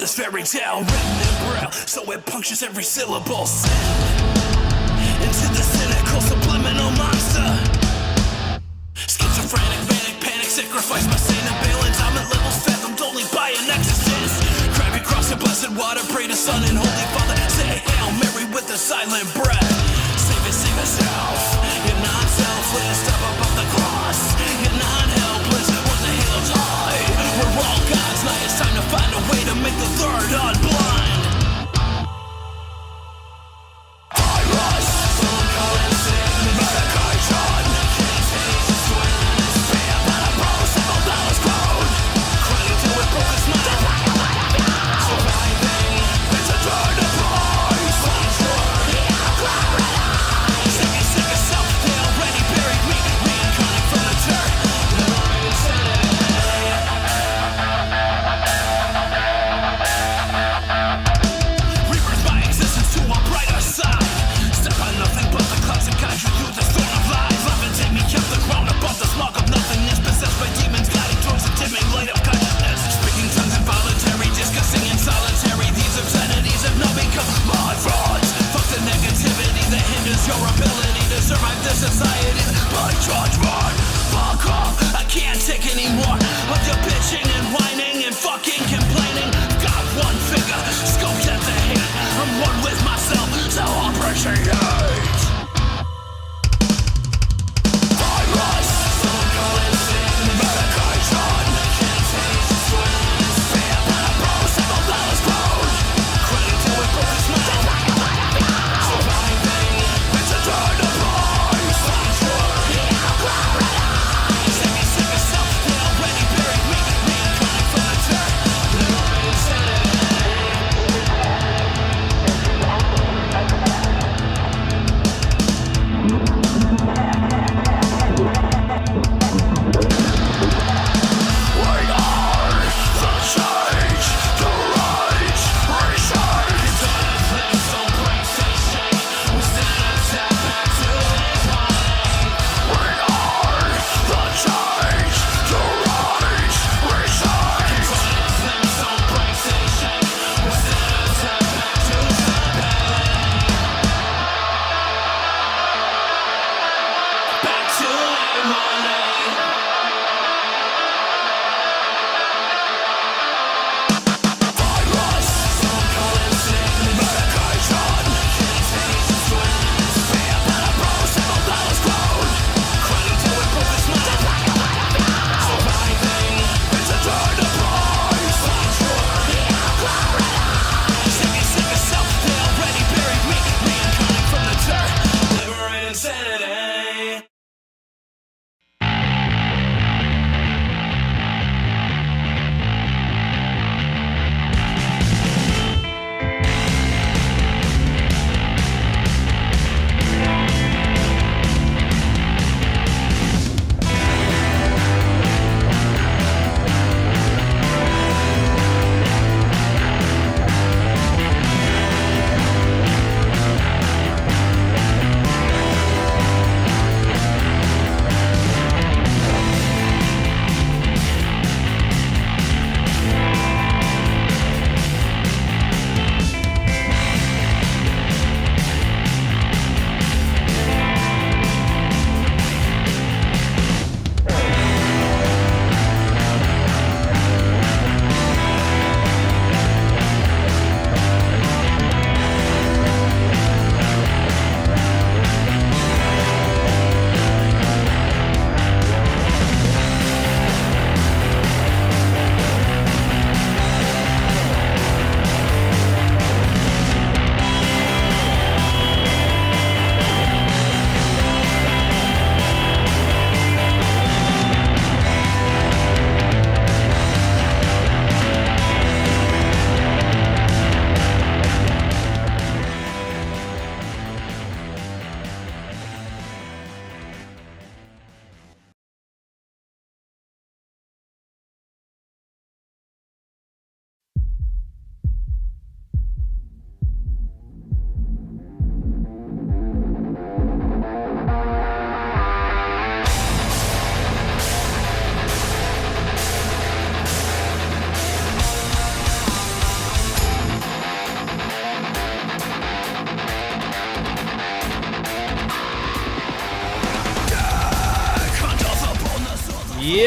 this fairy tale written in braille, so it punctures every syllable. Send into the cynical subliminal monster. Schizophrenic, manic, panic, sacrifice my sane and balance. I'm at levels fathomed only by an exorcist. Grab your cross and blessed water, pray to Son and Holy Father. Say Hail Mary with a silent breath. Save yourself. You're not selfless. Step above the cross. You're not helpless. When the halo's high, we're all God's night. It's time to find a way to make the third unblind. I rise from current sin, medication. Contagious twins. Fear that I broke, several dollars grown. Crying till it broke his mind. Surviving, it's a turn of price. Unsure, sick of self, they already buried me. Reincarnate from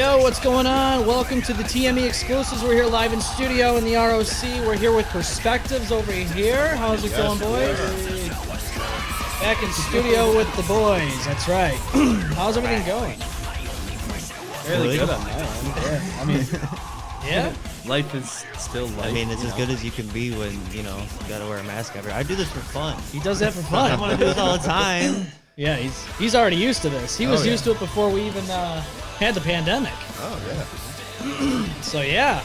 Yo, what's going on? Welcome to the TME exclusives. We're here live in studio in the ROC. We're here with Perspectives over here. How's it going, boys? Back in studio with the boys. That's right. How's everything going? Fairly good on that one. I mean, yeah. Life is still life. I mean, it's as good as you can be when, you know, you gotta wear a mask every. I do this for fun. He does that for I fun. want to do this all the time. Yeah, he's already used to this. He was used to it before we even had the pandemic. Oh, yeah. So, yeah.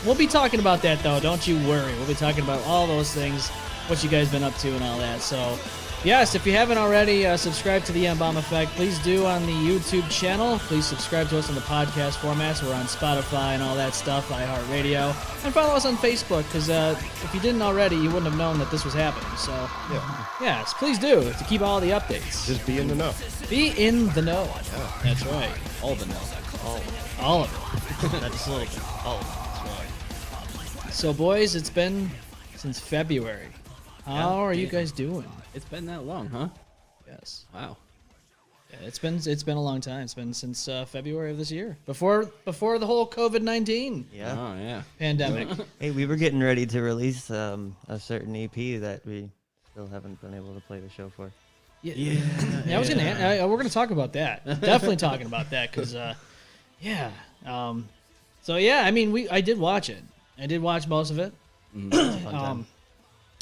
We'll be talking about that, though. Don't you worry. We'll be talking about all those things, what you guys been up to and all that. So, yes, if you haven't already subscribed to the M-Balm Effect, please do on the YouTube channel. Please subscribe to us on the podcast formats. We're on Spotify and all that stuff, iHeartRadio. And follow us on Facebook, because if you didn't already, you wouldn't have known that this was happening. So, yes, please do, to keep all the updates. Just be in the know. Be in the know. Yeah. That's right. all the know. All of it. Not just a little bit. All of it. So, boys, it's been since February. How are you guys doing? It's been that long, huh? Yes. Wow. Yeah, it's been a long time. It's been since February of this year. Before the whole COVID-19 Yeah. Oh, yeah. pandemic. Hey, we were getting ready to release a certain EP that we still haven't been able to play the show for. Yeah, I was gonna. We're gonna talk about that. Definitely talking about that because, yeah. So yeah, I mean, I did watch it. I did watch most of it. I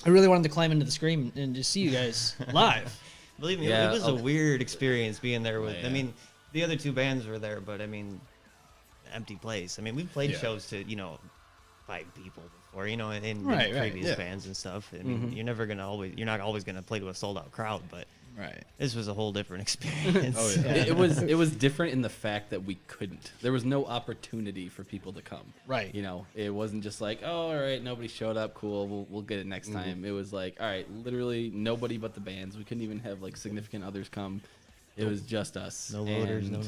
really wanted to climb into the screen and just see you guys live. Believe me, Yeah, it was a weird experience being there with. Yeah. I mean, the other two bands were there, but I mean, empty place. I mean, we've played shows to 5 people before, in Right, previous yeah. bands and stuff. I mean, you're not always gonna play to a sold out crowd, but Right. this was a whole different experience. Oh, yeah. It was different in the fact that we couldn't. There was no opportunity for people to come. Right. It wasn't just like, oh, all right, nobody showed up, cool, we'll get it next time. It was like, all right, literally nobody but the bands. We couldn't even have like significant others come. It was just us. No loaders, no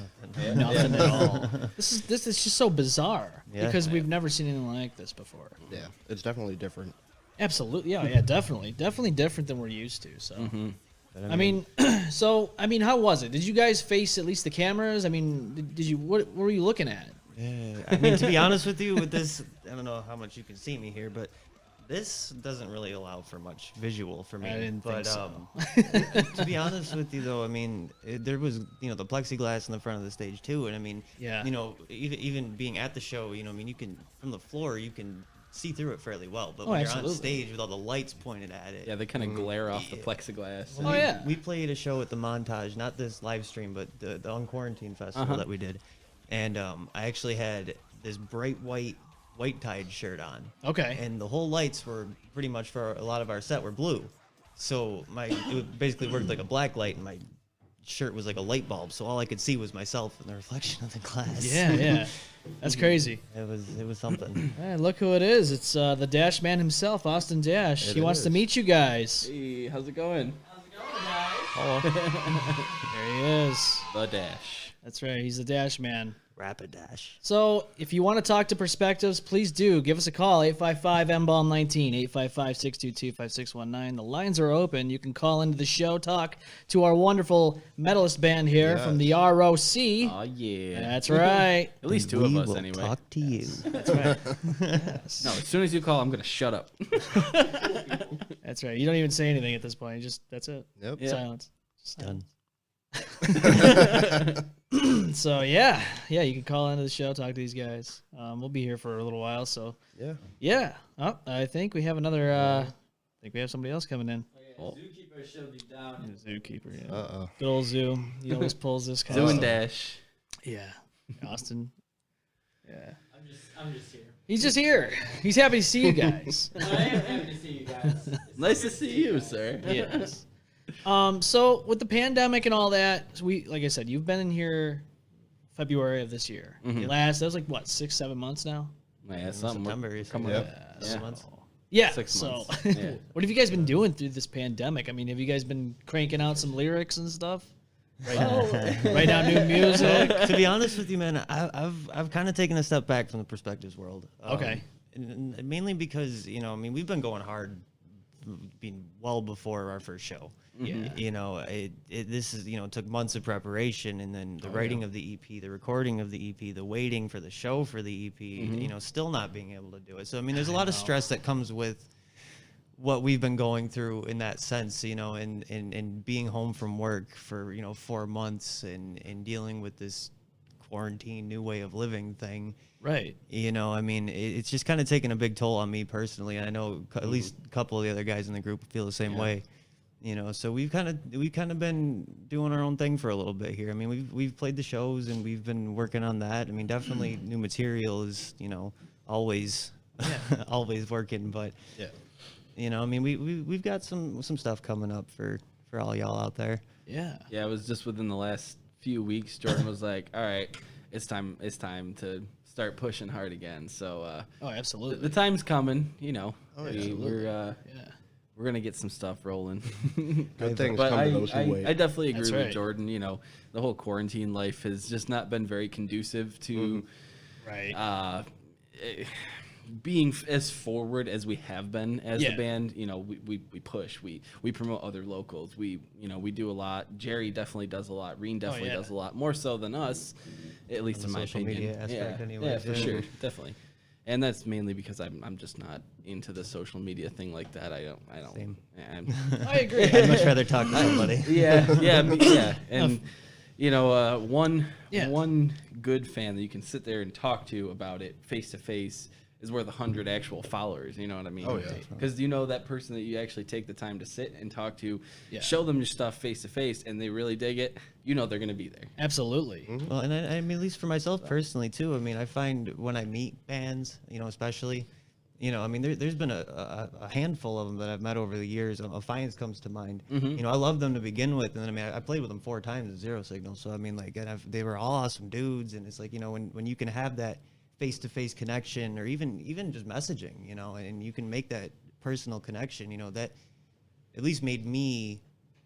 And- nothing. Nothing at all. This is just so bizarre Yeah. because we've never seen anything like this before. Yeah, it's definitely different. Absolutely. Yeah, definitely different than we're used to. So. But I mean, how was it? Did you guys face at least the cameras? I mean, did you? What were you looking at? yeah, I mean, to be honest with you, with this, I don't know how much you can see me here, but this doesn't really allow for much visual for me. I didn't but, think so. to be honest with you, though, I mean, there was, the plexiglass in the front of the stage too, and I mean, Yeah. even being at the show, I mean, you can from the floor you can see through it fairly well, but Oh, when absolutely. you're on stage with all the lights pointed at it. Yeah, they kind of glare off the plexiglass. Oh, yeah. We played a show at the Montage, not this live stream, but the Unquarantined Festival that we did. And I actually had this bright white tide shirt on. Okay. And the whole lights were pretty much for a lot of our set were blue. So it basically worked like a black light, and my shirt was like a light bulb. So all I could see was myself in the reflection of the glass. Yeah. That's crazy. It was something. Hey, look who it is. It's the Dash Man himself, Austin Dash. It He wants to is. meet you guys. Hey, how's it going? There he is. The Dash. That's right. He's the Dash Man. Rapid dash. So, if you want to talk to Perspectives, please do. Give us a call, 855-MBALM-19, 855-622-5619. The lines are open. You can call into the show, talk to our wonderful medalist band here from the ROC. Oh, yeah. That's right. At least two of We us, will anyway. talk to you. That's right. Yes. No, as soon as you call, I'm going to shut up. That's right. You don't even say anything at this point. You just, that's it. Yep. Yeah. Silence. Done. So, yeah, you can call into the show, talk to these guys. We'll be here for a little while, so. Yeah. Yeah. Oh, I think we have another, I think we have somebody else coming in. Zookeeper should be down. Zookeeper, yeah. Uh-oh. Good old Zoo. He always pulls this kind Zoo of and stuff. Dash. Yeah. Austin. Yeah. I'm just here. He's just here. He's happy to see you guys. I am happy to see you guys. Nice to see you, sir. Yes. So with the pandemic and all that, so like I said, you've been in here February of this year. Mhm. That was like what, 6-7 months now? Yeah, something. September, you Coming said. up. Yep. Yeah. 6 months. Yeah. 6 so months. Yeah. what have you guys been doing through this pandemic? I mean, have you guys been cranking out some lyrics and stuff? Write out new music. To be honest with you, man, I've kind of taken a step back from the Perspectives world. Okay. And mainly because, I mean, we've been going hard been well before our first show. Yeah. You know, this is, you know, it took months of preparation, and then the writing of the EP, the recording of the EP, the waiting for the show for the EP, you know, still not being able to do it. So, I mean, there's a lot of stress that comes with what we've been going through in that sense, you know, and being home from work for, you know, 4 months and dealing with this quarantine new way of living thing. Right. You know, I mean, it's just kind of taken a big toll on me personally, and I know at least a couple of the other guys in the group feel the same way. You know, so we've kind of been doing our own thing for a little bit here. I mean, we've played the shows and we've been working on that. I mean, definitely new material is, you know, always always working, but you know, I mean, we've got some stuff coming up for all y'all out there. Yeah. Yeah, it was just within the last few weeks. Jordan was like, "All right, it's time to start pushing hard again." So, Oh, absolutely. the time's coming. You know, Yeah. we're gonna get some stuff rolling. Good things But come to those who wait. I definitely agree That's with right. Jordan. You know, the whole quarantine life has just not been very conducive to Right. being as forward as we have been as Yeah. a band. You know, we push, we promote other locals. We do a lot. Jerry definitely does a lot. Reen definitely yeah. does a lot, more so than us, at least the in my social opinion. media aspect yeah, anyways, yeah, for yeah. sure, definitely. And that's mainly because I'm just not into the social media thing like that. I don't. Same. I'm- I agree. I'd much rather talk to somebody. yeah. And you know, Yeah. one good fan that you can sit there and talk to about it face to face is worth 100 actual followers. You know what I mean? Oh, yeah. Because you know that person that you actually take the time to sit and talk to, Yeah. show them your stuff face to face, and they really dig it. You know they're gonna be there. Absolutely. Well, and I mean, at least for myself personally too. I mean, I find when I meet bands, you know, especially, you know, I mean, there's been a handful of them that I've met over the years. Alliance comes to mind. You know, I love them to begin with, and then I mean, I played with them 4 times at Zero Signal. So I mean, like, they were all awesome dudes, and it's like, you know, when you can have that face-to-face connection, or even just messaging, you know, and you can make that personal connection, you know, that at least made me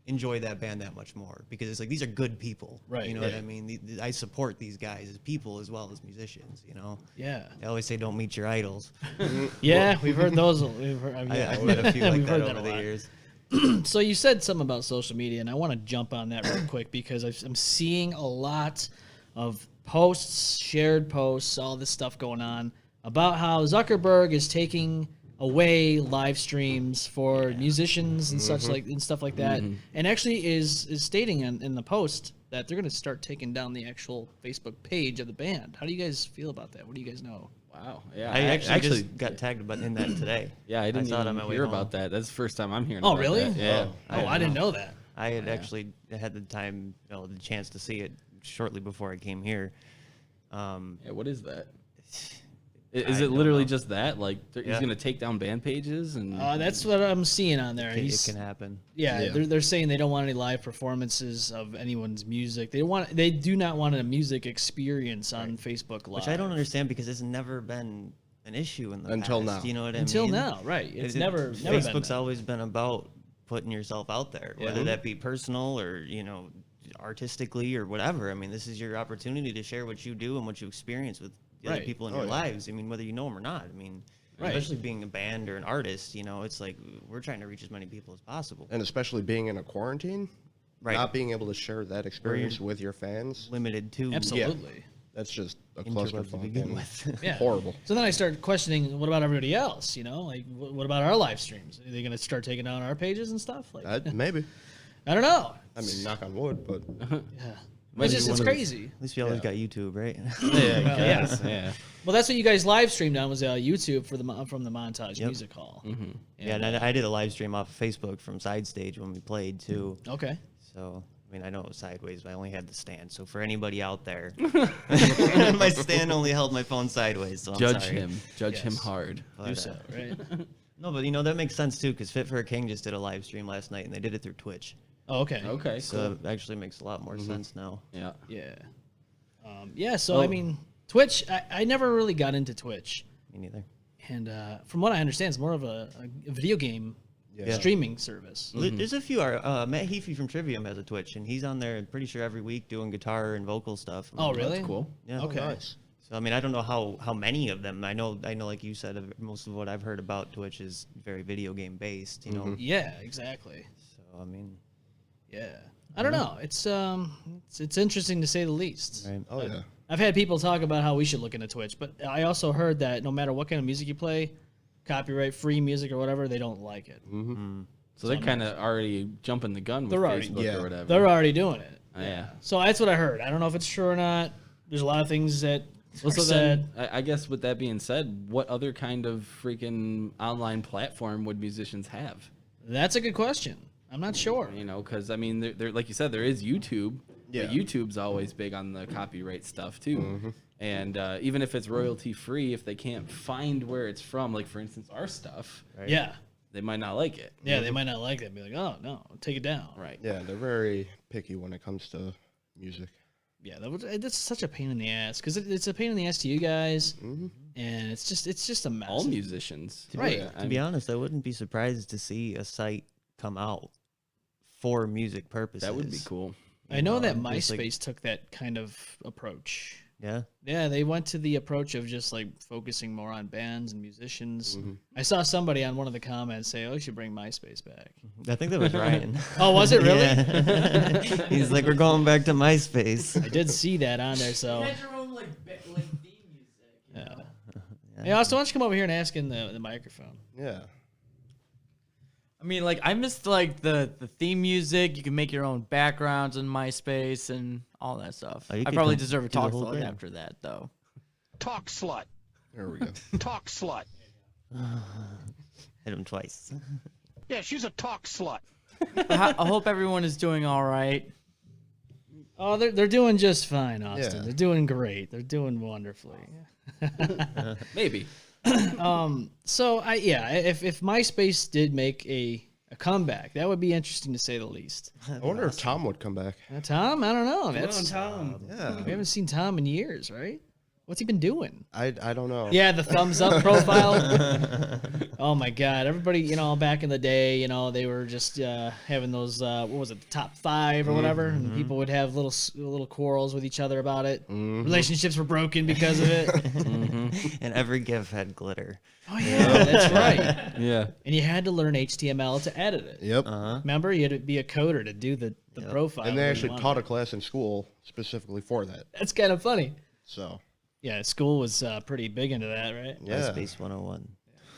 enjoy that band that much more, because it's like, these are good people, Right, you know right. what I mean? I support these guys as people as well as musicians, you know. Yeah. I always say don't meet your idols. Yeah, we've heard those. We've heard, I've met a few like we've that heard over a the lot. years. So you said something about social media, and I want to jump on that real quick because I'm seeing a lot of posts, shared posts, all this stuff going on about how Zuckerberg is taking away live streams for musicians and such like and stuff like that, and actually is stating in the post that they're going to start taking down the actual Facebook page of the band. How do you guys feel about that? What do you guys know? Wow. Yeah. I actually just got tagged in that today. Yeah, I didn't saw it on even my way hear home. about that. That's the first time I'm hearing. Oh, about really? that. Yeah. Oh, I didn't know that. I had actually had the time, you know, the chance to see it shortly before I came here. Yeah, what is that? I Is it don't literally know. just that? Like, he's Yeah. going to take down band pages? And That's what I'm seeing on there. It can happen. Yeah, they're saying they don't want any live performances of anyone's music. They do not want a music experience on Facebook Live. Which I don't understand, because it's never been an issue in the Until past. now. You know what I Until mean? now, right? It's never been Facebook's that. always been about putting yourself out there, whether that be personal or, you know, artistically or whatever. I mean, this is your opportunity to share what you do and what you experience with the other Right. people in your lives. I mean, whether you know them or not. I mean, Right. especially being a band or an artist, you know, it's like we're trying to reach as many people as possible. And especially being in a quarantine, Right. not being able to share that experience with your fans, Limited to Absolutely. that's just a interwebs to clusterfuck begin and with. Yeah. horrible. So then I started questioning, what about everybody else? You know, like what about our live streams? Are they going to start taking down our pages and stuff? Like, Maybe. I don't know. I mean, knock on wood, but Yeah. Might It's be just one it's of the- crazy. At least we always got YouTube, right? Yeah. Yeah. Well, that's what you guys live streamed on was YouTube from the Montage Yep. Music Hall. Yeah, and I did a live stream off of Facebook from Side Stage when we played too. Okay. So, I mean, I know it was sideways, but I only had the stand. So for anybody out there, my stand only held my phone sideways. So I'm Judge sorry. him. Judge him Yes. hard. But, Do so, right? No, but you know that makes sense too, because Fit for a King just did a live stream last night, and they did it through Twitch. Oh, okay. Okay. So it actually makes a lot more sense now. Yeah. Yeah. Yeah, so I mean, Twitch, I never really got into Twitch. Me neither. And from what I understand, it's more of a video game streaming service. There's a few. Matt Heafy from Trivium has a Twitch, and he's on there. I'm pretty sure every week doing guitar and vocal stuff. Oh, really? Cool. Yeah. Okay. nice. So I mean, I don't know how many of them. I know, like you said, most of what I've heard about Twitch is very video game based. You know. Yeah, exactly. So I mean, Yeah. I don't know. It's interesting to say the least. right. Oh yeah. I've had people talk about how we should look into Twitch, but I also heard that no matter what kind of music you play, copyright free music or whatever, they don't like it. So they're kind of already jumping the gun with They're already- Facebook Yeah. or whatever. They're already doing it. Oh, yeah. So that's what I heard. I don't know if it's true or not. There's a lot of things that Well, are so said. then, I guess with that being said, what other kind of freaking online platform would musicians have? That's a good question. I'm not sure. You know, because I mean, there, like you said, there is YouTube. Yeah. But YouTube's always big on the copyright stuff too. And even if it's royalty free, if they can't find where it's from, like for instance, our stuff, Yeah. they might not like it. Yeah, they might not like that. Be like, oh, no, take it down. Right. Yeah, they're very picky when it comes to music. Yeah, that's such a pain in the ass because it's a pain in the ass to you guys, and it's just a mess. All musicians. Right. To be honest, I wouldn't be surprised to see a site come out for music purposes. That would be cool. I know that just like- MySpace took that kind of approach. Yeah. Yeah, they went to the approach of just like focusing more on bands and musicians. I saw somebody on one of the comments say, "Oh, you should bring MySpace back." I think that was Ryan. Oh, was it really? Yeah. He's like, we're going back to MySpace. I did see that on there. So, You had your own like theme music. You yeah. know? Hey, Austin, why don't you come over here and ask in the microphone? Yeah. I mean, like I missed like the theme music. You can make your own backgrounds in MySpace and all that stuff. Oh, you I could probably do deserve a the talk whole slot thing. after that, though. Talk slut. There we go. Talk slut. Hit him twice. Yeah, she's a talk slut. I hope everyone is doing all right. Oh, they're doing just fine, Austin. Yeah. They're doing great. They're doing wonderfully. Maybe. So if MySpace did make a comeback, that would be interesting to say the least. I wonder if Tom would come back. Tom, I don't know. That's Tom. Yeah. we haven't seen Tom in years, right? What's he been doing? I don't know. Yeah, the thumbs up profile. Oh my God! Everybody, back in the day, they were just having those. What was it? The top 5 or whatever, and people would have little quarrels with each other about it. Relationships were broken because of it. And every GIF had glitter. Oh yeah, that's right. Yeah. And you had to learn HTML to edit it. Yep. Remember, you had to be a coder to do the profile. And they when you actually wanted taught it. a class in school specifically for that. That's kind of funny. So, Yeah, school was pretty big into that, right? yeah. MySpace 101.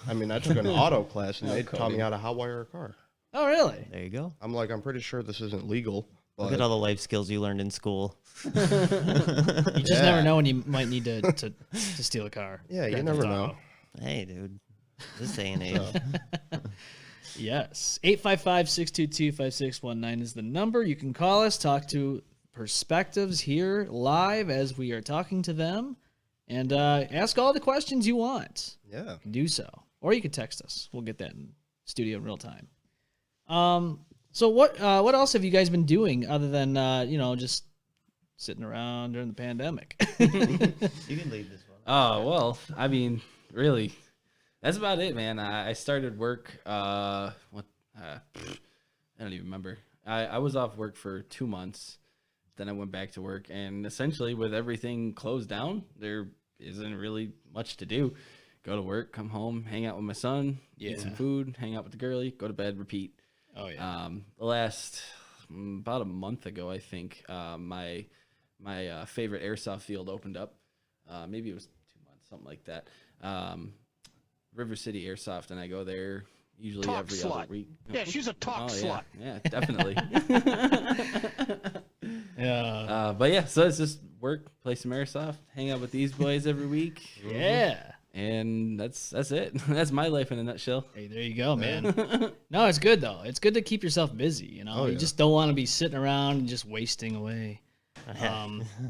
I mean, I took an auto class and they taught me how to hotwire a car. Oh, really? There you go. I'm pretty sure this isn't legal. Look But at all the life skills you learned in school. You just never know when you might need to steal a car. yeah, you Grand never Theft know. Auto. Hey, dude. This day and age. Yes. 855-622-5619 is the number. You can call us, talk to perspectives here live as we are talking to them, and ask all the questions you want. Yeah. You can do so. Or you can text us. We'll get that in studio in real time. So what else have you guys been doing other than just sitting around during the pandemic? You can leave this one. Oh, well, I mean, really, that's about it, man. I started work, I don't even remember. I was off work for 2 months. Then I went back to work, and essentially with everything closed down, there isn't really much to do. Go to work, come home, hang out with my son, eat some food, hang out with the girlie, go to bed, repeat. Oh yeah. The last about a month ago, I think, my favorite airsoft field opened up. Maybe it was 2 months, something like that. River City Airsoft, and I go there usually Talk every slut. other week. Yeah, she's a talk slut. Yeah, definitely. Yeah. But yeah, so it's just work, play some airsoft, hang out with these boys every week, Yeah. and that's it. That's my life in a nutshell. Hey, there you go, man. No, it's good though. It's good to keep yourself busy. You yeah. just don't want to be sitting around and just wasting away.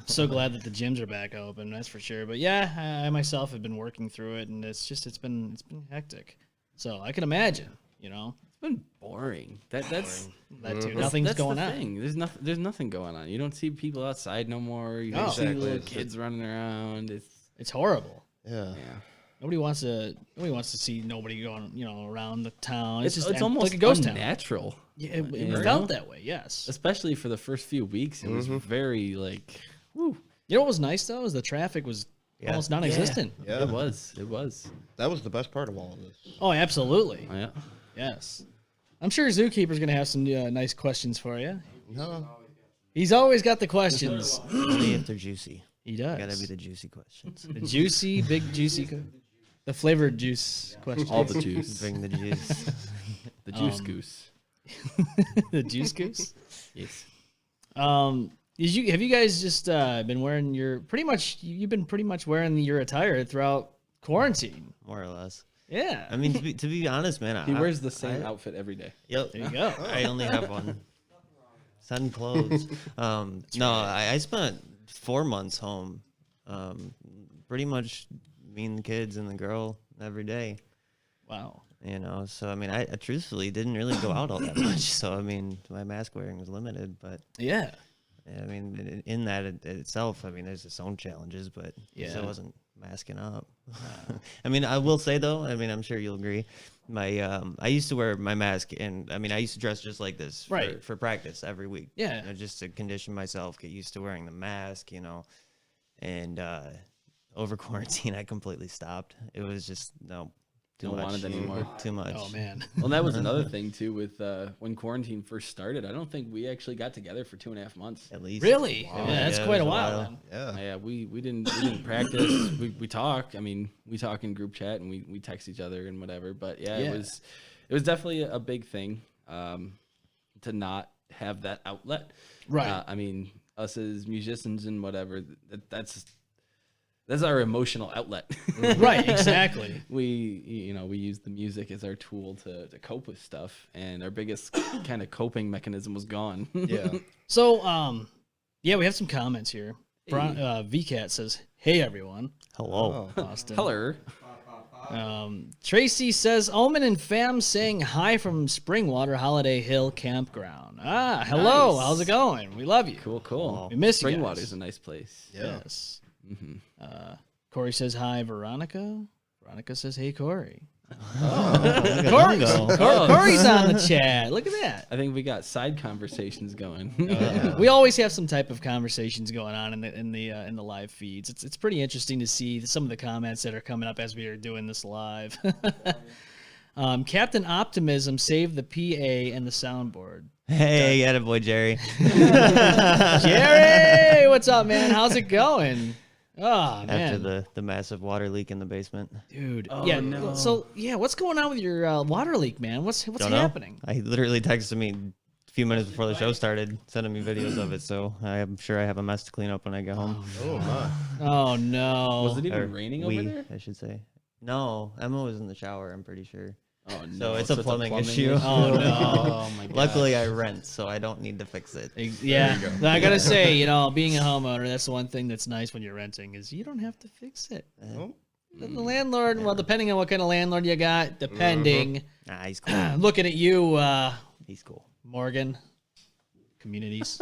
So glad that the gyms are back open. That's for sure. But yeah, I myself have been working through it, and it's been hectic. So I can imagine. It's been boring. That's That too. Nothing's that's going the on. thing. There's nothing going on. You don't see people outside no more. You No. don't see Exactly. little It's kids running around. It's horrible. Yeah. Yeah. Nobody wants to see nobody going, around the town. It's just It's almost like a ghost town. unnatural. Yeah, it You felt know? that way. Yes. Especially for the first few weeks, it was very like, woo. You know what was nice though is the traffic was Yeah. almost non-existent. Yeah, It was. It was. that was the best part of all of this. Oh, absolutely. Yeah. Yes. I'm sure Zookeeper's going to have some nice questions for you. No, He's always got the questions. Only if they're juicy. He does. Gotta be the juicy questions. The juicy, big juicy, the flavored juice question. All the juice. Bring the juice. The juice goose. The juice goose. Yes. Have you guys just been wearing you've been pretty much wearing your attire throughout quarantine? More or less. Yeah. I mean, to be honest, man, He wears the same outfit every day. Yep. There you go. I only have one. Send clothes. No, I spent 4 months home. Pretty much me and the kids and the girl every day. Wow. You know, so I mean, I truthfully didn't really go out all that much. So I mean, my mask wearing was limited, but Yeah. I mean, in that itself, I mean, there's its own challenges, but Yeah. still wasn't masking up. I mean, I will say though, I mean, I'm sure you'll agree. I used to wear my mask, and I mean, I used to dress just like this Right. for practice every week. Yeah. You know, just to condition myself, get used to wearing the mask, you know. And over quarantine, I completely stopped. It was just too Don't much. want it anymore. Too much. Oh man. Well, that was another thing too with when quarantine first started. I don't think we actually got together for 2.5 months. At least. Really? Wow. Yeah, that's Yeah, it quite a was a while. while. Then. yeah. Yeah, we didn't practice. We talk. I mean, we talk in group chat and we text each other and whatever. But yeah, Yeah. it was definitely a big thing to not have that outlet. Right. I mean, us as musicians and whatever, that's our emotional outlet. Right. Exactly. we use the music as our tool to cope with stuff, and our biggest kind of coping mechanism was gone. Yeah. So, yeah, we have some comments here. VCat says, "Hey everyone." Hello. Austin. Hello. Tracy says, "Omen and fam saying hi from Springwater Holiday Hill Campground." Ah, hello. Nice. How's it going? We love you. Cool. We miss you guys. Springwater's a nice place. Yeah. Yes. Corey says hi, Veronica. Veronica says, "Hey, Corey." Corey's on the chat. Look at that. I think we got side conversations going. We always have some type of conversations going on in the live feeds. It's pretty interesting to see some of the comments that are coming up as we are doing this live. Captain Optimism saved the PA and the soundboard. Hey, attaboy, Jerry. Jerry, what's up, man? How's it going? Oh man, After the massive water leak in the basement. dude. Oh, yeah. no. So yeah, what's going on with your water leak, man? What's Don't know. happening? I literally texted me a few minutes before the show started, sending me videos of it. So I'm sure I have a mess to clean up when I get home. Oh my. Oh no. Was it even Or raining over there? I should say. No, Emma was in the shower. I'm pretty sure. Oh no. So it's a plumbing issue. Oh no. Oh my god. Luckily, I rent, so I don't need to fix it. Yeah, I gotta say, being a homeowner, that's the one thing that's nice when you're renting is you don't have to fix it. Oh. The landlord, well, depending on what kind of landlord you got, depending. Nah, he's cool. Looking at you, He's cool. Morgan, communities.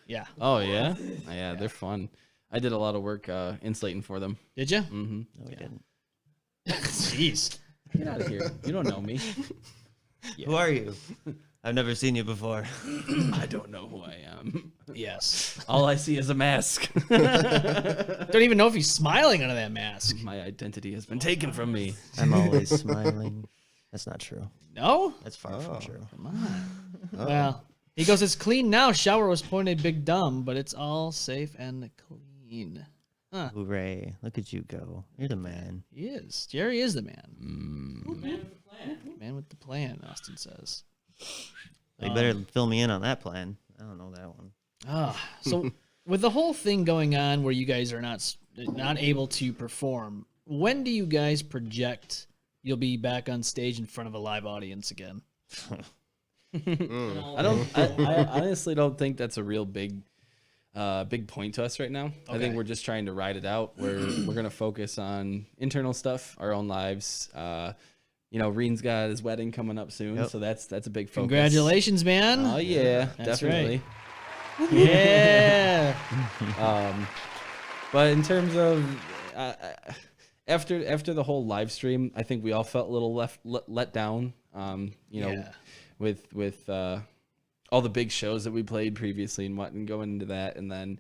Yeah, Oh yeah. Yeah, they're fun. I did a lot of work insulating for them. did you? Mm-hmm. No, he didn't. Jeez. Get out of here. You don't know me. Who are you? I've never seen you before. I don't know who I am. Yes. All I see is a mask. Don't even know if he's smiling under that mask. My identity has been taken from me. I'm always smiling. That's not true. No? That's far from true. Well, he goes, "It's clean now. Shower was pointed big dumb, but it's all safe and clean." Hooray. Look at you go. You're the man. He is. Jerry is the man. Man with the plan, Austin says. You better fill me in on that plan. I don't know that one. So with the whole thing going on where you guys are not able to perform, when do you guys project you'll be back on stage in front of a live audience again? I honestly don't think that's a real big point to us right now. I think we're just trying to ride it out. We're gonna focus on internal stuff, our own lives. Reen's got his wedding coming up soon, so that's a big focus. Congratulations, man. Oh yeah, That's definitely. Yeah. But in terms of after the whole live stream, I think we all felt a little let down. With all the big shows that we played previously and going into that, and then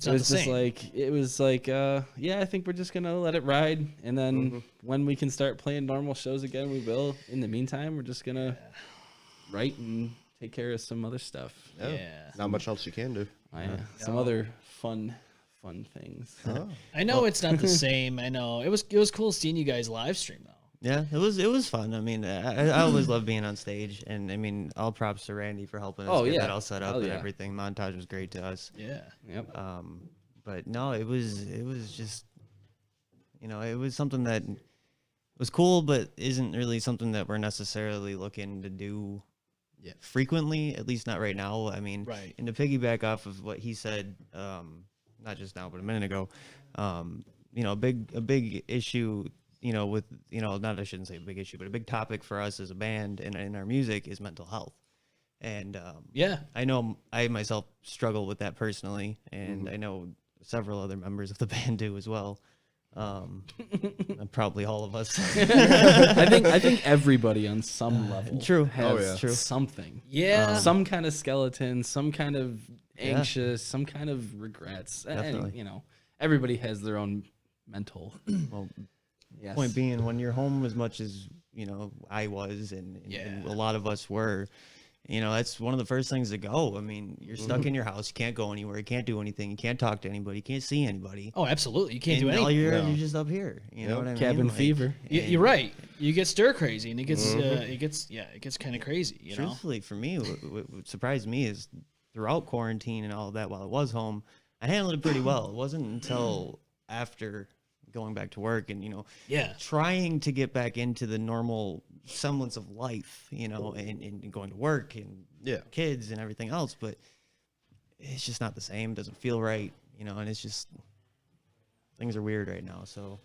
It's It not was the just same. like yeah, I think we're just gonna let it ride, and then when we can start playing normal shows again, we will. In the meantime, we're just gonna write and take care of some other stuff. Yeah. Not much else you can do. Some other fun things. I know it's not the same. I know it was cool seeing you guys live stream though. Yeah, it was fun. I mean, I always love being on stage, and I mean, all props to Randy for helping us get that all set up Hell and yeah. everything. Montage was great to us. Yeah. Yep. But no, it was just, it was something that was cool, but isn't really something that we're necessarily looking to do frequently, at least not right now. I mean, Right. and to piggyback off of what he said, not just now, but a minute ago, a big issue, with, not, I shouldn't say a big issue, but a big topic for us as a band and in our music is mental health. And I know I myself struggle with that personally, and I know several other members of the band do as well. Probably all of us. I think everybody on some level True. has True. something. Yeah. Some kind of skeleton, some kind of anxious, some kind of regrets. Definitely. And, everybody has their own mental. Well, Yes. point being, when you're home as much as I was, and a lot of us were, that's one of the first things to go. I mean, you're stuck in your house, you can't go anywhere, you can't do anything, you can't talk to anybody, you can't see anybody. Oh, absolutely. You can't And do all anything. you're just up here. You know what I mean? Cabin Like, fever. You're right. You get stir crazy, and it gets kind of crazy. You know. Truthfully, for me, what surprised me is throughout quarantine and all of that, while I was home, I handled it pretty well. It wasn't until after going back to work and trying to get back into the normal semblance of life, and going to work and kids and everything else, but it's just not the same. It doesn't feel right, and it's just, things are weird right now. So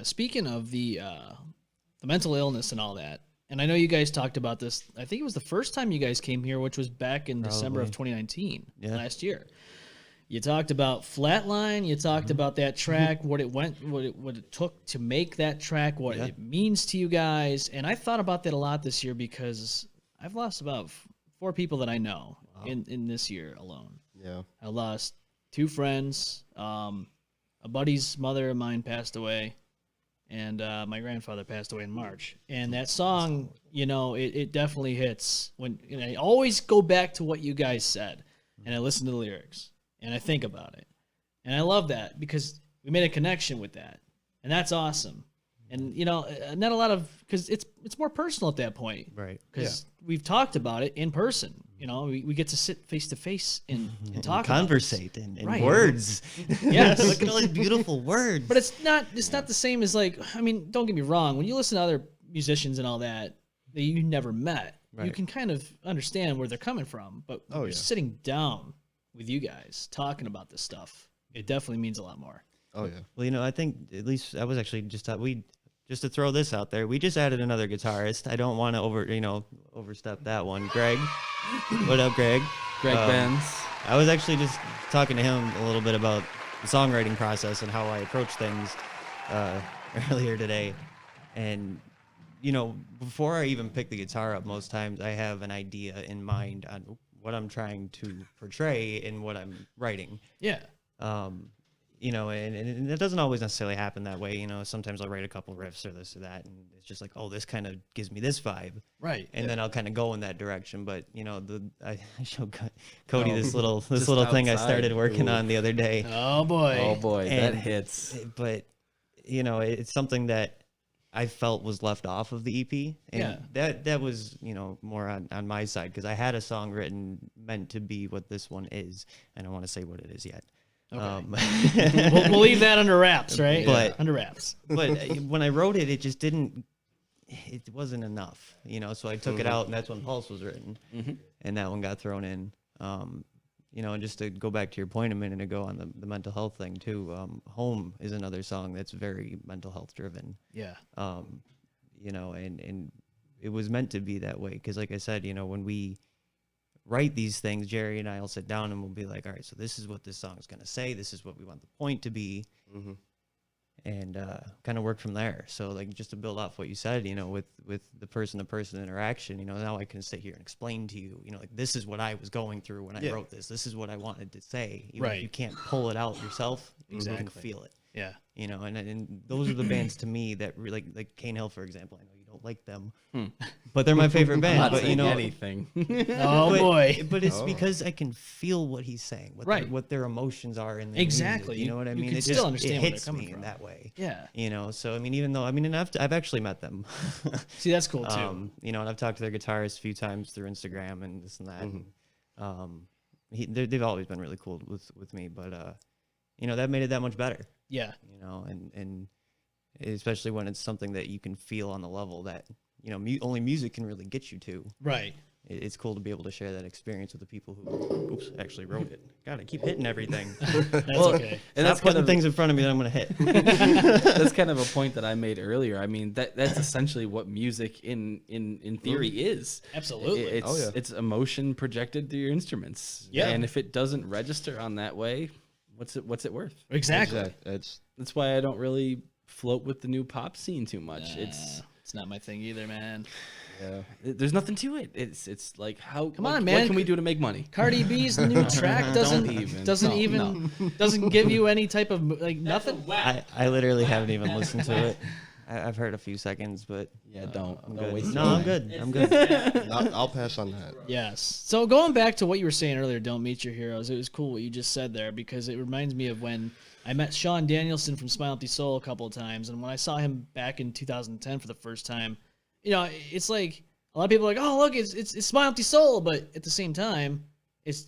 speaking of the mental illness and all that, and I know you guys talked about this, I think it was the first time you guys came here, which was back in December of 2019, last year. You talked about Flatline. You talked about that track, what it took to make that track, what it means to you guys. And I thought about that a lot this year because I've lost about 4 people that I know in this year alone. Yeah. I lost 2 friends. A buddy's mother of mine passed away, and my grandfather passed away in March. And that song, it definitely hits when. And I always go back to what you guys said, and I listen to the lyrics. And I think about it. And I love that because we made a connection with that. And that's awesome. And, not a lot of, because it's more personal at that point. Right. Because we've talked about it in person. We get to sit face to face and talk conversate about and Right. words. Yes. Look at all these beautiful words. But it's not the same as don't get me wrong. When you listen to other musicians and all that you never met, you can kind of understand where they're coming from. But sitting down with you guys talking about this stuff, it definitely means a lot more. Oh yeah. Well, I think at least I was actually just to throw this out there, we just added another guitarist. I don't want to overstep that one. Greg. What up, Greg? Greg Benz. I was actually just talking to him a little bit about the songwriting process and how I approach things earlier today. And, before I even pick the guitar up, most times I have an idea in mind on what I'm trying to portray in what I'm writing. Yeah. And it doesn't always necessarily happen that way. Sometimes I'll write a couple riffs or this or that, and it's just like, oh, this kind of gives me this vibe. Right. And then I'll kind of go in that direction. But, I showed Cody this little just thing I outside. started working on the other day. Oh boy. Oh boy, that And- hits. But, it's something that I felt was left off of the EP. And that was, more on my side, because I had a song written meant to be what this one is. And I don't want to say what it is yet. Okay. We'll leave that under wraps, right? But- under wraps. But when I wrote it, it wasn't enough, so I took it out, and that's when Pulse was written. And that one got thrown in. And just to go back to your point a minute ago on the mental health thing too, Home is another song that's very mental health driven. Yeah. And it was meant to be that way, because like I said, when we write these things, Jerry and I will sit down and we'll be like, all right, so this is what this song is going to say, this is what we want the point to be. and kind of work from there. So like just to build off what you said, you know, with the person-to-person interaction, you know, now I can sit here and explain to you, you know, like this is what I was going through when I wrote this. This is what I wanted to say. Even if you can't pull it out yourself, you can feel it. Yeah. You know, and those are the bands to me that really, like Cane Hill, for example. I know you don't like them, but they're my favorite band. Not But you saying know, anything. Oh boy. but it's because I can feel what he's saying, what their emotions are in their Exactly. music, you know what I You mean? can It still just, understand it where they're hits coming me from. in that way. Yeah. You know, so I mean, even though and I've actually met them. See, that's cool too. You know, and I've talked to their guitarist a few times through Instagram and this and that. And, they've always been really cool with me, but you know, that made it that much better. Yeah. You know, and especially when it's something that you can feel on the level that, you know, only music can really get you to. Right. It's cool to be able to share that experience with the people who actually wrote it. God, I keep hitting everything. That's okay. And Stop putting things in front of me that I'm going to hit. that's kind of a point that I made earlier. I mean, that's essentially what music in theory is. Absolutely. It's emotion projected through your instruments. Yeah. And if it doesn't register on that way, what's it worth? Exactly. It's That's why I don't really float with the new pop scene too much. It's not my thing either, man. there's nothing to it. It's like how Come on, man. What can we do to make money? Cardi B's new track doesn't give you any type of like nothing. I literally haven't even listened to it. I've heard a few seconds, but Yeah, don't good. waste No, your I'm time. good. I'm good. I'll pass on that. Yes. So going back to what you were saying earlier, don't meet your heroes. It was cool what you just said there because it reminds me of when I met Sean Danielson from Smile Empty Soul a couple of times, and when I saw him back in 2010 for the first time, you know, it's like a lot of people are like, oh look, it's Smile Empty Soul, but at the same time,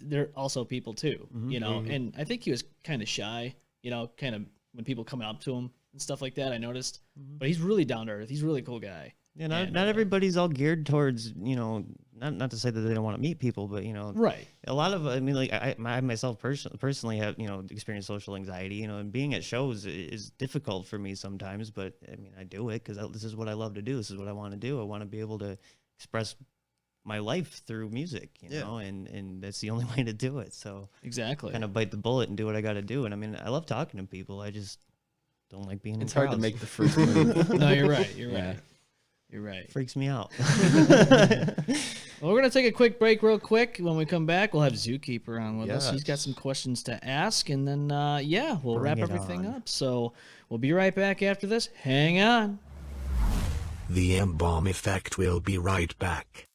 they're also people too, you know. And I think he was kind of shy, you know, kind of when people coming up to him and stuff like that. I noticed, but he's really down to earth. He's a really cool guy. Yeah, not everybody's all geared towards, you know, not to say that they don't want to meet people, but, you know, Right. a lot of, I mean, like, I myself personally have, you know, experienced social anxiety, you know, and being at shows is difficult for me sometimes, but, I mean, I do it because this is what I love to do. This is what I want to do. I want to be able to express my life through music, you know, and that's the only way to do it. So Exactly. kind of bite the bullet and do what I got to do. And, I mean, I love talking to people. I just don't like being in It's hard to crowds. make the first move. No, you're right. You're Yeah. right. You're right. Freaks me out. Well, we're going to take a quick break real quick. When we come back, we'll have Zookeeper on with us. He's got Yes. some questions to ask, and then, we'll Bring wrap it everything on. up. So we'll be right back after this. Hang on. The M-Balm effect will be right back.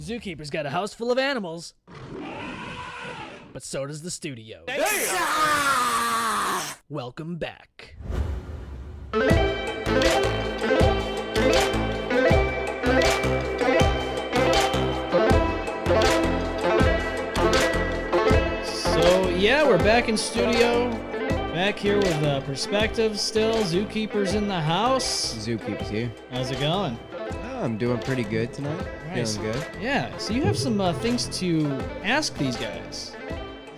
Zookeeper's got a house full of animals. but so does the studio. Welcome back. So yeah, we're back in studio, back here with Perspective still. Zookeeper's in the house. Zookeeper's here. How's it going? Oh, I'm doing pretty good tonight. Nice. Feeling good. Yeah, so you have some things to ask these guys.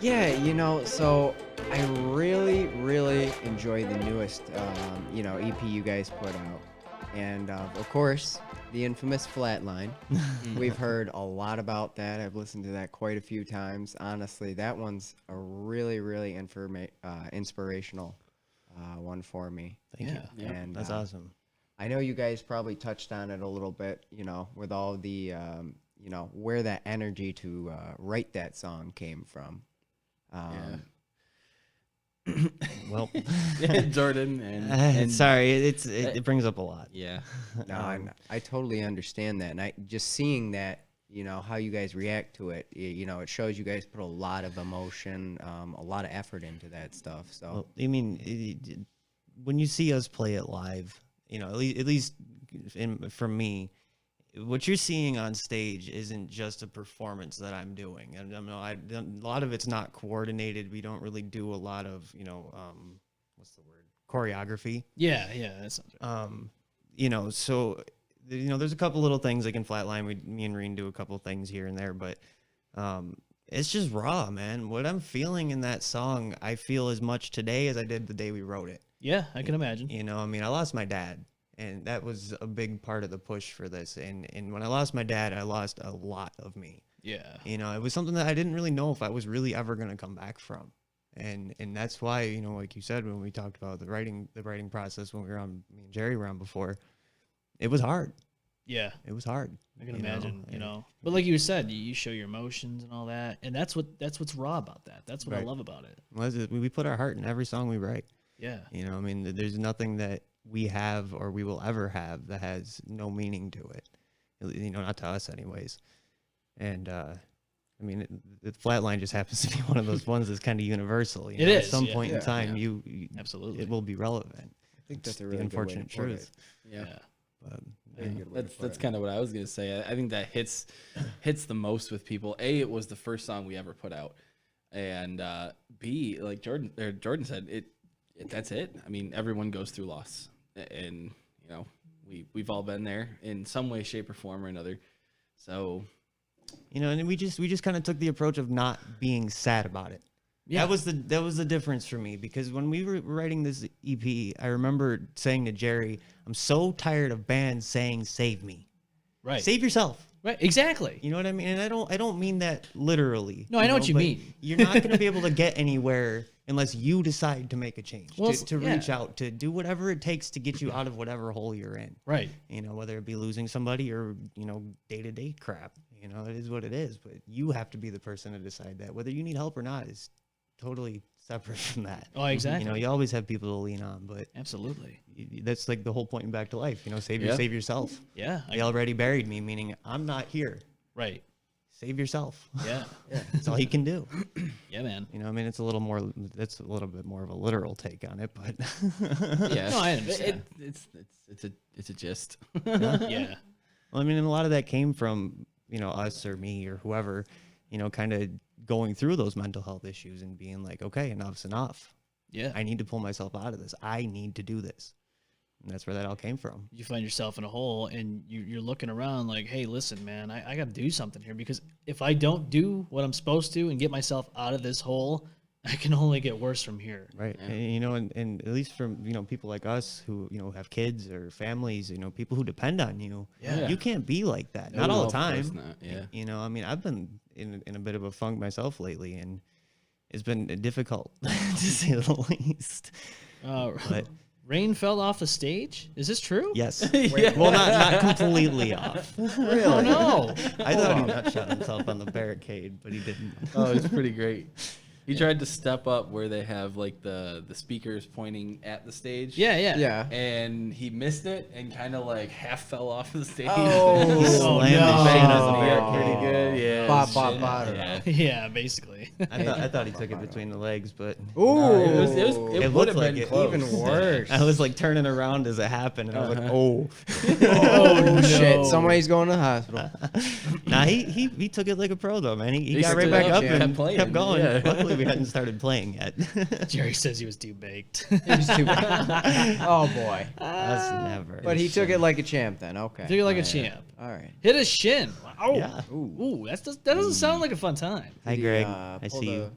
Yeah, so I really, really enjoy the newest, EP you guys put out. And, of course, the infamous Flatline. We've heard a lot about that. I've listened to that quite a few times. Honestly, that one's a really, really inspirational one for me. Thank you. Yeah. And That's awesome. I know you guys probably touched on it a little bit, with all the, where that energy to write that song came from. Well, Jordan and sorry, it brings up a lot. yeah. No, I totally understand that, and I just seeing that, how you guys react to it, it shows you guys put a lot of emotion, a lot of effort into that stuff. So, Well, I mean, when you see us play it live, at least from me, what you're seeing on stage isn't just a performance that I'm doing. And a lot of it's not coordinated. We don't really do a lot of, what's the word? Choreography. Yeah, that sounds right. So, there's a couple little things like in Flatline. Me and Reen do a couple things here and there, but it's just raw, man. What I'm feeling in that song, I feel as much today as I did the day we wrote it. Yeah, I can imagine. I lost my dad. And that was a big part of the push for this. And when I lost my dad, I lost a lot of me. Yeah. It was something that I didn't really know if I was really ever going to come back from. And that's why, like you said, when we talked about the writing process, when me and Jerry were on before, it was hard. Yeah. It was hard. I can imagine, But like you said, you show your emotions and all that. And that's what's raw about that. That's what I love about it. We put our heart in every song we write. Yeah. There's nothing that we have or we will ever have that has no meaning to it, not to us anyways. And the Flatline just happens to be one of those ones that's kind of universal. It is, at some yeah. point in time, Yeah. you Absolutely, it will be relevant. I think that's a the really unfortunate good way to put truth. it. Yeah. But That's kind of what I was gonna say. I think that hits the most with people. A, it was the first song we ever put out, and B, like Jordan said, that's it. I mean, everyone goes through loss, and we've all been there in some way, shape, or form or another. So, and we just kind of took the approach of not being sad about it. Yeah. That was the difference for me, because when we were writing this EP, I remember saying to Jerry, I'm so tired of bands saying "save me." Right. Save yourself. Right. Exactly. You know what I mean? And I don't mean that literally. No, I know what you mean. You're not going to be able to get anywhere unless you decide to make a change, to reach out, to do whatever it takes to get you out of whatever hole you're in. Right. Whether it be losing somebody or, day-to-day crap. It is what it is. But you have to be the person to decide that. Whether you need help or not is totally separate from that. Oh, exactly. You always have people to lean on, but absolutely, that's like the whole point in Back to Life. Save yourself. Yeah. They already buried me, meaning I'm not here. Right. Save yourself. Yeah. That's all you can do. Yeah, man. It's a little bit more of a literal take on it, but yeah. No, I understand. It's a gist. Yeah. Well, a lot of that came from, us or me or whoever, kind of going through those mental health issues and being like, okay, enough's enough. Yeah. I need to pull myself out of this. I need to do this. And that's where that all came from. You find yourself in a hole and you're looking around like, hey, listen, man, I got to do something here, because if I don't do what I'm supposed to and get myself out of this hole, I can only get worse from here. Right. Yeah. And at least from, people like us who, have kids or families, people who depend on you, you can't be like that. No, not all of the time. course not. Yeah. I've been in a bit of a funk myself lately, and it's been difficult to say the least. But Rain fell off the stage? Is this true? Yes. Yeah. Well, not completely off. Really? Oh, no. I thought he nut shot himself on the barricade, but he didn't. Oh, it's pretty great. He tried to step up where they have like the speakers pointing at the stage. Yeah. And he missed it and kind of like half fell off the stage. Oh, Slammed his no. shin Banged on his the ear barricade. pretty good. Yeah. Ba, his ba, shin. ba, Yeah. Yeah, basically. I thought he took it between the legs, but Ooh. It It would looked have like been it. close. Even worse. I was like turning around as it happened, and I was like, oh. Oh, shit. no. Somebody's going to the hospital. Nah, he took it like a pro though, man. He He got right stood back up, up yeah. and Kept playing, kept going. yeah. Luckily, we hadn't started playing yet. Jerry says he was too baked. He was too Oh, boy. That's never. But he took it like a champ then. Okay. Took it like a champ. All right. Hit his shin. Oh, Yeah. ooh, that doesn't sound like a fun time. Hi, Did he, Greg. I pull see the- you.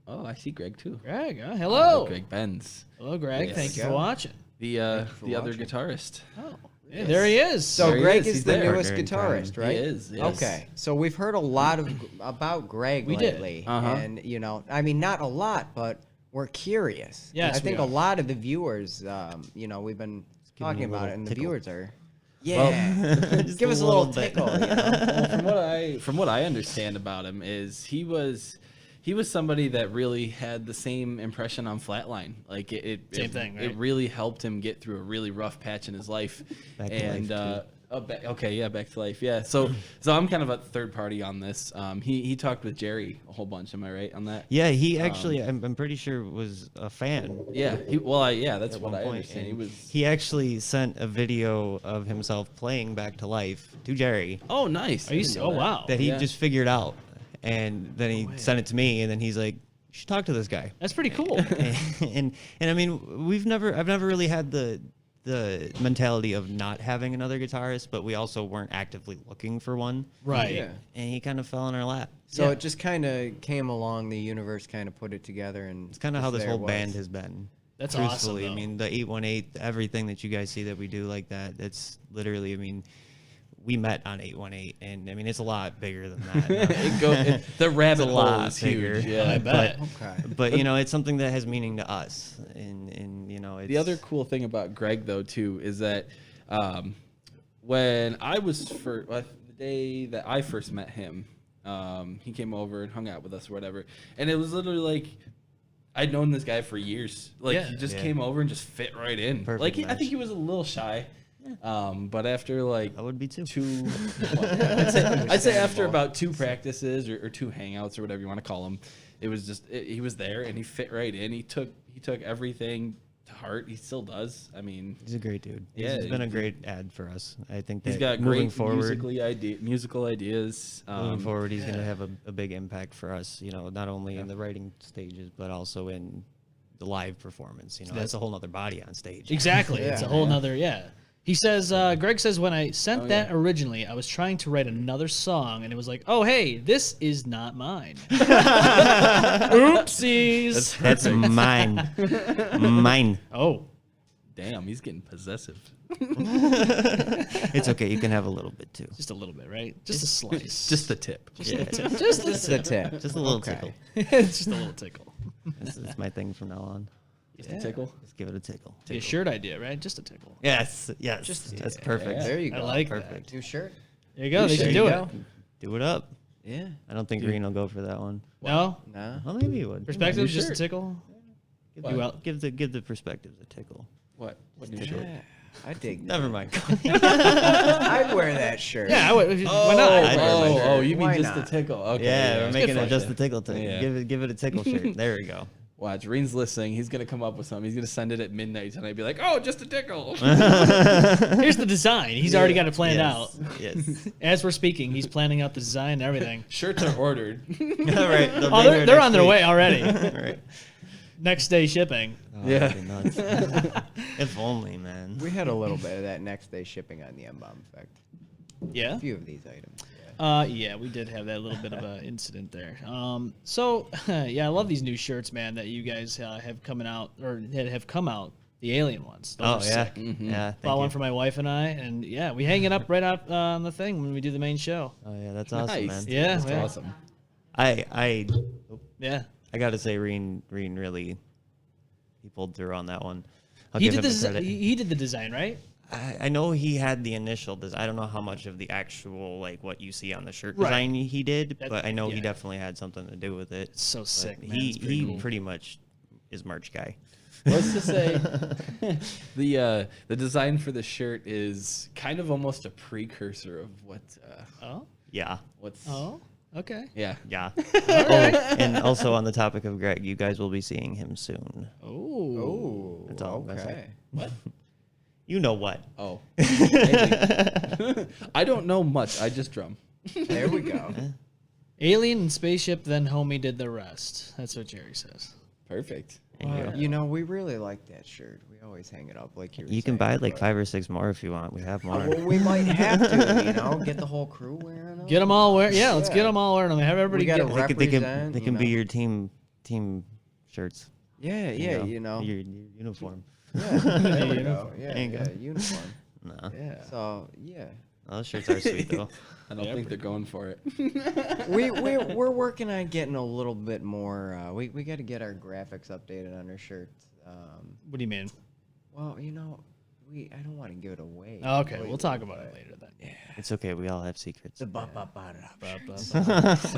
Oh, I see Greg too. Greg, hello. Greg Benz. Hello, Greg. Yes. Thank you Go. for watching. The other watching. guitarist. Oh, yeah, there he is. So There he Greg is, is he's the there. newest Partner in crime. guitarist, right? He is. Yes. Okay, so we've heard a lot about Greg We did. lately, Uh-huh. and I mean, not a lot, but we're curious. Yes, I think we a are. lot of the viewers, we've been giving talking you a about little it, and the tickle. viewers are, Just give us a little bit. tickle. Well, from what I understand about him is he was somebody that really had the same impression on Flatline. Like Same thing, right? It really helped him get through a really rough patch in his life. Back to and life, back to life. Yeah. So I'm kind of a third party on this. He talked with Jerry a whole bunch. Am I right on that? Yeah, he actually, I'm pretty sure, was a fan. Yeah. That's at what one I point, understand. He and was. He actually sent a video of himself playing Back to Life to Jerry Oh, nice. Are you? I didn't know Oh, that. wow. that he Yeah. just figured out, and then he sent it to me, and then he's like, "You should talk to this guy." That's pretty cool. and I mean, I've never really had the mentality of not having another guitarist, but we also weren't actively looking for one. Right. Yeah. And he kind of fell in our lap. So Yeah. it just kind of came along. The universe kind of put it together, and It's kind of how this there whole was. band has been. That's awesome, Truthfully, though. I mean, the 818, everything that you guys see that we do like that, it's literally, I mean, we met on 818, and I mean, it's a lot bigger than that. The rabbit It's a hole lot is huge. bigger. Yeah. I bet. Okay. But you know, it's something that has meaning to us, and it's The other cool thing about Greg, though, too, is that when I was the day that I first met him, he came over and hung out with us or whatever, and it was literally like I'd known this guy for years. Like Yeah. he just Yeah. came over and just fit right in. Perfect Like I match. think he was a little shy, but after like I would be too. I'd say after about 2 practices or 2 hangouts or whatever you want to call them, it was just he was there and he fit right in. He took everything to heart. He still does. I mean, He's a great dude. Yeah, He's been a great ad for us. I think that he's got moving great forward, musical ideas. moving forward, he's gonna have a big impact for us. You know, not only in the writing stages, but also in the live performance. You know, that's a whole nother body on stage. Exactly. It's a Yeah. whole nother, He says, Greg says, when I sent that originally, I was trying to write another song, and it was like, oh, hey, this is not mine. Oopsies. That's mine. Mine. Oh, Damn, he's getting possessive. It's okay. You can have a little bit too. just a little bit, right? Just a slice. Just the tip. Yeah, just This is the tip. just a little Okay. tickle. just a little tickle. That's my thing from now on. Just a tickle. Just give it a tickle. Be a shirt idea, right? Just a tickle. Yes, yes. Just- That's perfect. There you go. I like Perfect. New shirt. There you go. They There should you do go. it. Do it up. Yeah. I don't think Green will go for that one. No? No. Well, maybe he would. Perspective, New just a shirt. tickle? Give, You out? give the perspectives a tickle. What new shirt? Yeah. I dig. Never mind. I'd wear that shirt. Yeah, why not? I'd wear my shirt. Oh, you mean Why just not? the tickle? Okay. Yeah, we're making for it just you. the tickle thing. Yeah. Give it a tickle shirt. There we go. Watch, Reen's listening. He's gonna come up with something. He's gonna send it at midnight tonight. Be like, "Oh, just a tickle." Here's the design. He's already got it planned out. Yes. As we're speaking, he's planning out the design and everything. Shirts are ordered. All right. Oh, they're on their way already. Right. Next day shipping. Oh, Yeah. that'd be nuts. If only, man. We had a little bit of that next day shipping on the M-Balm effect. Yeah. A few of these items. Yeah, we did have that little bit of an incident there. So yeah, I love these new shirts, man, that you guys have coming out or that have come out. The alien ones. Those Oh are yeah. sick. Yeah. Bought Thank one you. for my wife and I, and yeah, we hang it up right out on the thing when we do the main show. Oh yeah, that's awesome, Nice. man. Yeah, That's man. awesome. I Yeah. gotta say, Reen really, he pulled through on that one. I'll He give did him the the credit. he did the design, right? I know he had the initial design. I don't know how much of the actual, like, what you see on the shirt Right. design he did, That- but I know yeah. he definitely had something to do with it. It's so But sick, man. He It's pretty cool. pretty much is merch guy. Let's just say the design for the shirt is kind of almost a precursor of what Yeah. what's Okay. yeah. Yeah. Oh, and also on the topic of Greg, you guys will be seeing him soon. Oh. That's all I'm gonna say. Okay. What? You know what? Oh. I don't know much. I just drum. There we go. Alien and spaceship, then homie did the rest. That's what Jerry says. Perfect. You know, we really like that shirt. We always hang it up like You can buy like 5 or 6 more if you want. We have more. Well, we might have to, you know, get the whole crew wearing them. Get them all wearing. Yeah, let's get them all wearing them. Have everybody We gotta get. They can be your team shirts. Yeah, yeah, you know. Your uniform. Yeah, there we go. There Yeah, you go. yeah, uniform. No. Yeah. So, yeah. Those shirts are sweet though. I don't think they're going for it. We're working on getting a little bit more. We got to get our graphics updated on our shirts. What do you mean? Well, you know, I don't want to give it away. Okay, we'll talk about it later then. Yeah. It's okay. We all have secrets. The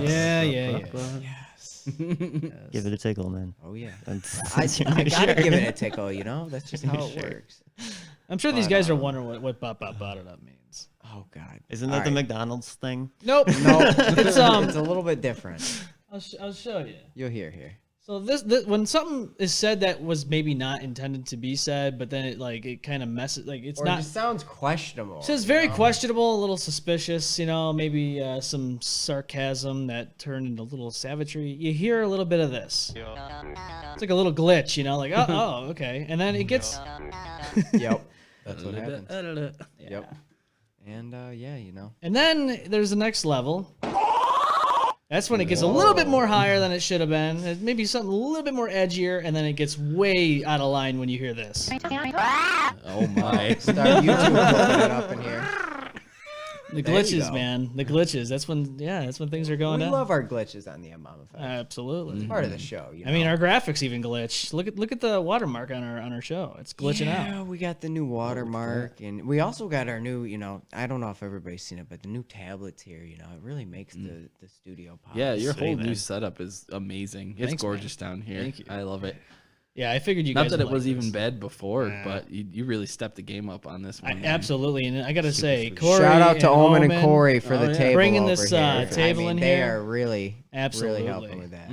Yeah, yeah. Yes. Give it a tickle, man. Oh yeah. That's I your gotta shirt. give it a tickle. You know, that's just how it Sure. works. I'm sure these guys are wondering what bop bop botted up means. Oh God. Isn't that the McDonald's thing? Nope. No, It's it's a little bit different. I'll show you. You'll hear here. So this when something is said that was maybe not intended to be said, but then it kind of messes it's Or it not. just sounds questionable. It says very questionable, a little suspicious, maybe some sarcasm that turned into a little savagery. You hear a little bit of this. It's like a little glitch, like, oh, okay. And then it gets... Yep. That's what happens. Yeah. Yep. And yeah, you know. And then there's the next level. That's when it gets a little bit more higher than it should have been. Maybe something a little bit more edgier, and then it gets way out of line when you hear this. Oh my. Start YouTube looking it up in here. The There you glitches, go. man. The glitches. That's when things are going We down. love our glitches on the M-Balm effect. Absolutely. It's part of the show. You know? I mean, our graphics even glitch. Look at the watermark on our show. It's glitching yeah, out. we got the new watermark, and we also got our new. I don't know if everybody's seen it, but the new tablets here. It really makes the studio pop. Yeah, your Sweet, whole man. new setup is amazing. It's Thanks, gorgeous down here. Thank you. I love it. Yeah, I figured you Not guys that it would was like even this. bad before, but you really stepped the game up on this one. man. Absolutely, and I gotta say, Corey Shout out to Omen and Corey Omen for the yeah. table Bringing over this, here. table in they here. are really Absolutely. helping with that.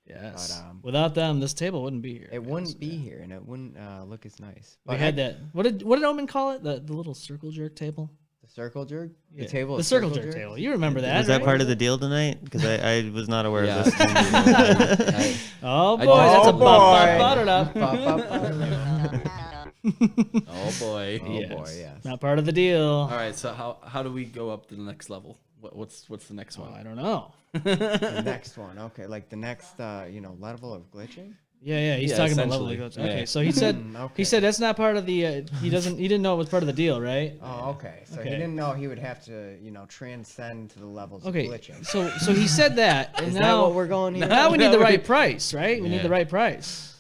Yes. But, Without them, this table wouldn't be here. It wouldn't be here, and it wouldn't look as nice. We But had that. What did Omen call it? The little circle jerk table. the circle jerk, Yeah. the table, The of circle jerk table. You remember that? Was that right? part of the deal tonight? Because I was not aware Yeah. of this. Oh boy, I that's a did- bop boy. bop it up. Oh boy. Oh boy, yes. Not part of the deal. All right, so how do we go up to the next level? What's the next one? I don't know. The next one, okay, like the next level of glitching. Yeah, he's Yeah, talking about level. essentially. Okay, Yeah. so he said okay. he said that's not part of the. He didn't know it was part of the deal, right? Oh, okay. So Okay. he didn't know he would have to, transcend to the levels Okay, of glitching. so he said that, and Is that now what we're going here? now we need the right price, right? We need Yeah. the right price.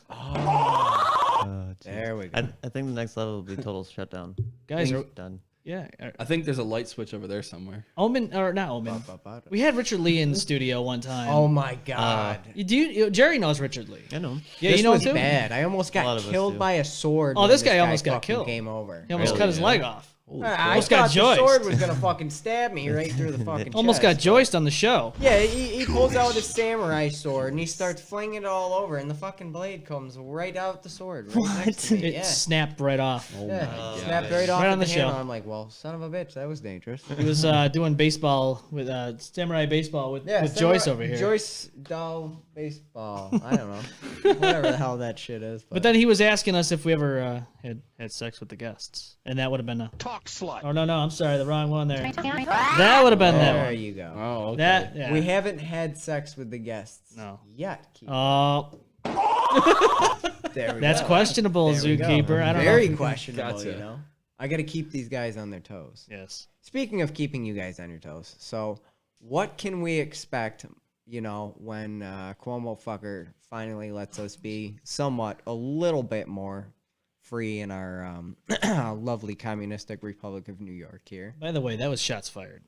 There we go. I think the next level will be total shutdown. Guys, Done. yeah. I think there's a light switch over there somewhere. Omen or not Omen? We had Richard Lee in the studio one time. Oh my God. Jerry knows Richard Lee. I know. Yeah, this you know him was too. bad. I almost A lot got of us killed do. by a sword. Oh, when this guy almost got fucking killed. Game over. He almost Really? cut his leg off. I Almost got thought the sword joiced. was gonna fucking stab me right through the fucking. Almost got chest. joiced on the show. Yeah, he pulls out his samurai sword and he starts flinging it all over, and the fucking blade comes right out the sword. Right next to me. It Yeah. snapped right off. Yeah, snapped right off Right at on the show. handle. I'm like, well, son of a bitch, that was dangerous. He was doing baseball with samurai baseball with Joyce over here. Joyce doll baseball. I don't know. Whatever the hell that shit is. But then he was asking us if we ever had sex with the guests, and that would have been a. Talk slut. Oh no, I'm sorry, the wrong one there. That would have been that There one. you go. Oh, okay. That yeah. We haven't had sex with the guests. No. Yet. Keith. Oh, There we that's go. questionable, There we go. zookeeper. I don't Very know. questionable, Gotcha. I got to keep these guys on their toes. Yes. Speaking of keeping you guys on your toes, so what can we expect, when Cuomo fucker finally lets us be somewhat a little bit more free in our lovely communistic Republic of New York here. By the way, that was shots fired.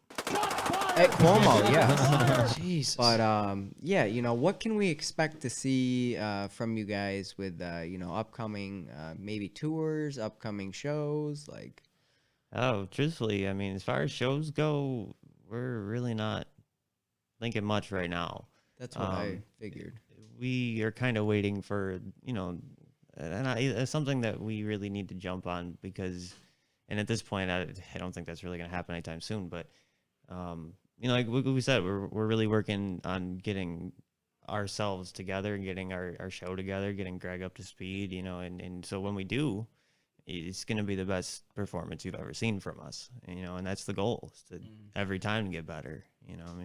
At Cuomo, yeah. Jesus. But yeah, what can we expect to see from you guys with upcoming maybe tours, upcoming shows, like? Oh, truthfully, I mean, as far as shows go, we're really not thinking much right now. That's what I figured. We are kind of waiting for, it's something that we really need to jump on because, and at this point, I don't think that's really going to happen anytime soon. But, like we said, we're really working on getting ourselves together, getting our show together, getting Greg up to speed, and so when we do, it's going to be the best performance you've ever seen from us, and that's the goal, is to every time to get better,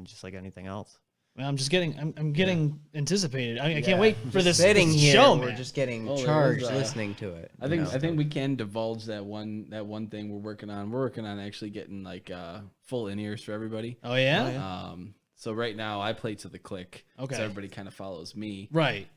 just like anything else. Well, I'm getting anticipated. I can't wait for this Sitting this here, show, we're man. just getting Oh, charged there's, listening to it. I think we can divulge that one thing we're working on. We're working on actually getting like full in-ears for everybody. Oh yeah? So right now I play to the click. Okay. So everybody kind of follows me. Right.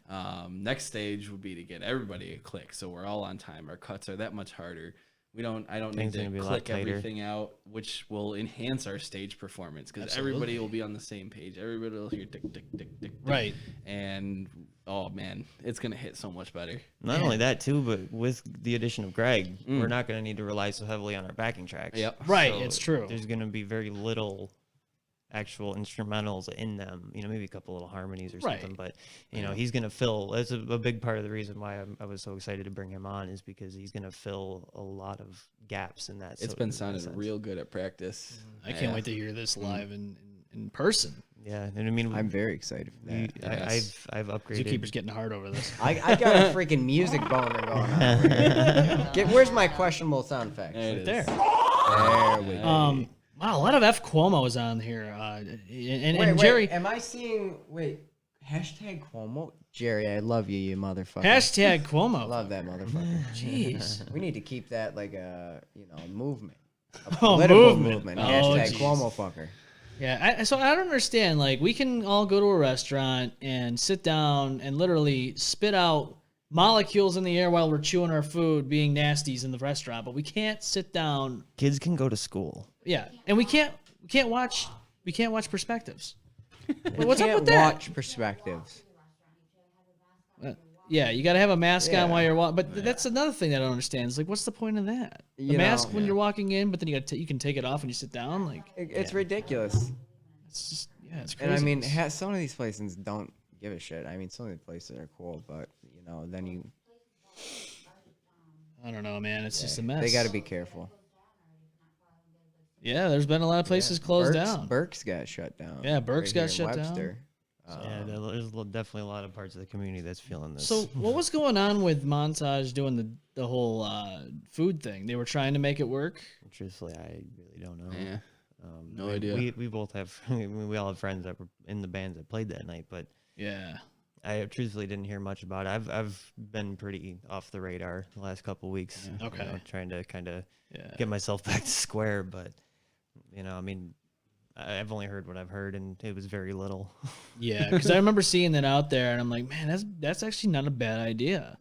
Next stage would be to get everybody a click, so we're all on time. Our cuts are that much harder. I don't need Things are gonna be to a lot click tighter. everything out, which will enhance our stage performance because everybody will be on the same page. Everybody will hear tick tick tick tick tick. Right. And oh man, it's gonna hit so much better. Not only that too, but with the addition of Greg, we're not going to need to rely so heavily on our backing tracks. Yep. Right, So it's true. There's going to be very little actual instrumentals in them, maybe a couple little harmonies or Right. something, but he's going to fill, that's a big part of the reason why I was so excited to bring him on, is because he's going to fill a lot of gaps in that. It's been sounding real good at practice. I can't wait to hear this live in person. Yeah, and I mean, I'm very excited for that. I've upgraded. Zookeeper's getting hard over this. I got a freaking music boner going on. Where's my questionable sound effects? There it is. There. There we go. Wow, a lot of F Cuomo's on here. And Wait, Jerry. am I seeing? Wait, hashtag Cuomo? Jerry, I love you, you motherfucker. Hashtag I Cuomo. love that motherfucker. Jeez. We need to keep that like a movement, a Oh, political movement. movement. Oh, Hashtag jeez. Cuomo fucker. Yeah, so I don't understand. Like, we can all go to a restaurant and sit down and literally spit out molecules in the air while we're chewing our food, being nasties in the restaurant, but we can't sit down. Kids can go to school. Yeah, and we can't watch Perspectives. What's up Can't with that? watch perspectives. Yeah, you got to have a mask on while you're walking. But that's another thing that I don't understand. Is like, what's the point of that? The You mask know, when you're walking in, but then you can take it off when you sit down. Like, It's ridiculous. it's just it's crazy. And I mean, some of these places don't give a shit. I mean, some of the places are cool, but then you I don't know, man. It's just a mess. they got to be careful. Yeah, there's been a lot of places closed down. Burke's got shut down. Yeah, Burke's here got in shut down. Webster. Yeah, there's definitely a lot of parts of the community that's feeling this. So what was going on with Montage doing the whole food thing? They were trying to make it work. Truthfully, I really don't know. Yeah. No I mean, idea. We both have, we all have friends that were in the bands that played that night, but Yeah. I truthfully didn't hear much about it. I've been pretty off the radar the last couple of weeks. Okay. Trying to kind of get myself back to square, but I mean, I've only heard what I've heard, and it was very little. Yeah, because I remember seeing that out there, and I'm like, man, that's actually not a bad idea.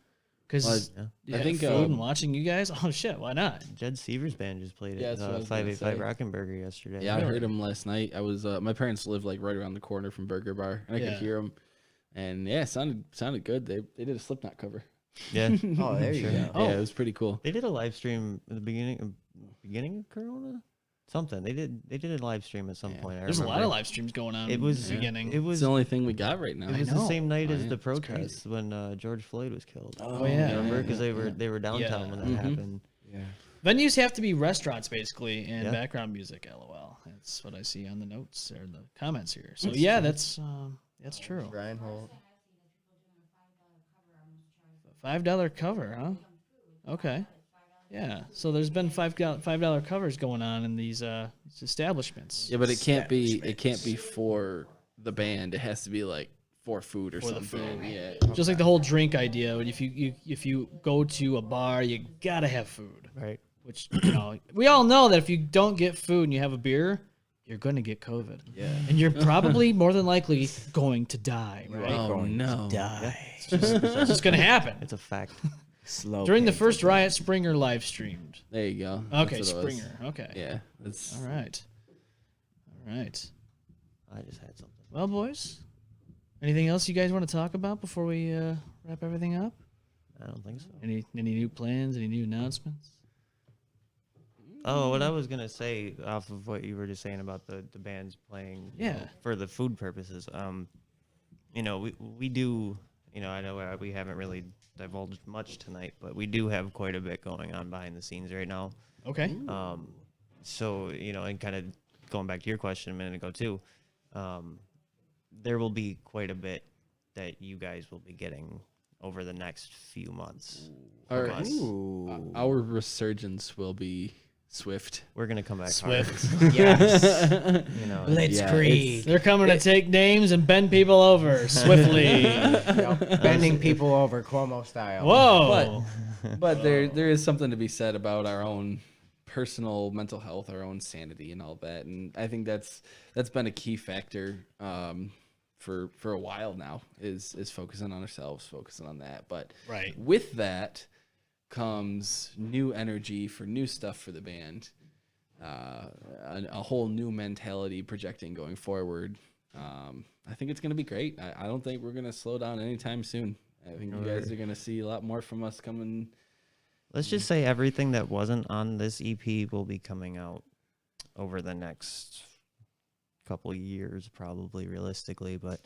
Because I think food and watching you guys, oh shit, why not? Jed Seaver's band just played Yeah, at that's what I was gonna 585 say. Rockenberger yesterday. Yeah, I heard him last night. I was my parents live like right around the corner from Burger Bar, and I could hear him. And yeah, it sounded good. They did a Slipknot cover. Yeah. Oh, there you go. Yeah, it was pretty cool. They did a live stream at the beginning of Corona. Something they did a live stream at some point. There's a lot of live streams going on. It was in the beginning. It was It's the only thing we got right now. It was the same night as the It's protests when George Floyd was killed. Oh, yeah. Remember? Because they were downtown when that happened. Yeah. Venues have to be restaurants basically, and Yeah. background music. LOL. That's what I see on the notes or the comments here. So yeah, that's true. Brian Holt. $5 cover, huh? Okay. Yeah. So there's been $5 covers going on in these establishments. Yeah, but it can't be for the band. It has to be like for food or For the something. food. Yeah. Just like the whole drink idea. If you go to a bar, you gotta have food. Right. Which we all know that if you don't get food and you have a beer, you're gonna get COVID. Yeah. And you're probably more than likely going to die. Right? Oh no. Die. It's just gonna happen. It's a fact. Slow. During the painful first riot, death. Springer live streamed. There you go. Okay, That's what it was. Springer. Okay. Yeah. That's All right. All right. I just had something. Well, boys, anything else you guys want to talk about before we wrap everything up? I don't think so. Any new plans? Any new announcements? Oh, what I was gonna say off of what you were just saying about the bands playing, for the food purposes. We do. I know we haven't really divulged much tonight, but we do have quite a bit going on behind the scenes right now. Okay. So and kind of going back to your question a minute ago too, there will be quite a bit that you guys will be getting over the next few months. Our resurgence will be swift. We're gonna come back Swift. hard. Yes. Blitzkrieg. They're coming to take names and bend people over swiftly. Bending people over Cuomo style. Whoa. But there is something to be said about our own personal mental health, our own sanity, and all that. And I think that's been a key factor for a while now. Is focusing on ourselves, focusing on that. But Right. with that comes new energy for new stuff for the band, a whole new mentality projecting going forward. I think it's going to be great. I don't think we're going to slow down anytime soon. I think you guys are going to see a lot more from us coming. Let's just say everything that wasn't on this EP will be coming out over the next couple years, probably realistically, but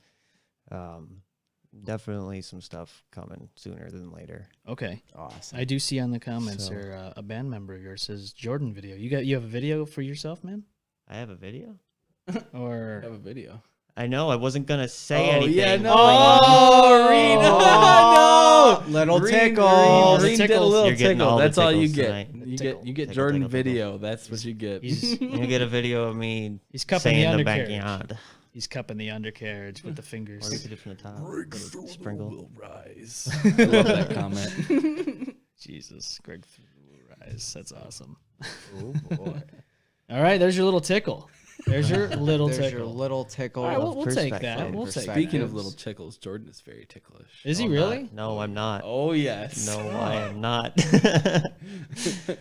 definitely some stuff coming sooner than later. Okay. Awesome. I do see on the comments So- here a band member of yours says Jordan video. You have a video for yourself, man? I have a video. Or Have a video. I know I wasn't gonna say anything. Yeah, no. Oh, Reed. Oh, little tickle. the Reed did a tickles. little You're getting tickle. all the That's all you tickles get. tonight. You Tickle. get Tickle, Jordan tickle, tickle. video. That's what you get. he's You get a video of me he's cupping the saying the undercarriage. backyard. He's cupping the undercarriage with the Or you fingers. could do from the top. Little sprinkle. Rise. I love that comment. Jesus, Greg Rise. That's awesome. Oh boy. All right, there's your little tickle. There's your little There's tickle. your little tickle. All right, we'll take that. Perspective. We'll take Speaking that. of little tickles, Jordan is very ticklish. Is he I'm really? not. No, I'm not. Oh yes. No, I am not.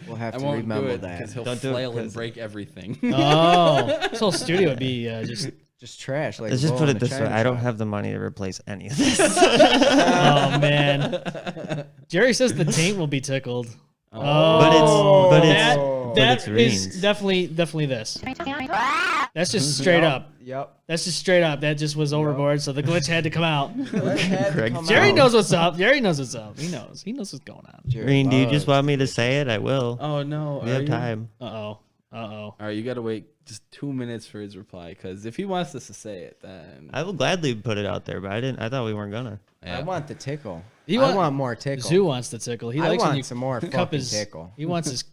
We'll have I to won't remember do it that. because he'll Don't do it flail and 'cause- break everything. Oh, this whole studio would be just. Just trash. Like Let's just bull put in it a this way. china I don't shop. have the money to replace any of this. Oh man. Jerry says the taint will be tickled. But it's that Reens. is definitely this. That's just straight up. Yep. That's just straight up. That just was overboard, so the glitch had to come out. Greg Jerry Wow. knows what's up. Jerry knows what's up. He knows. He knows what's going on. Green, do you just want me to say it? I will. Oh no. We are have you? time. Uh-oh. All right, you gotta wait just 2 minutes for his reply because if he wants us to say it, then I will gladly put it out there, but I thought we weren't gonna. I want the tickle. You I want- want more tickle. Zoo wants the tickle. He I likes when want you some more cup fucking his tickle. He wants his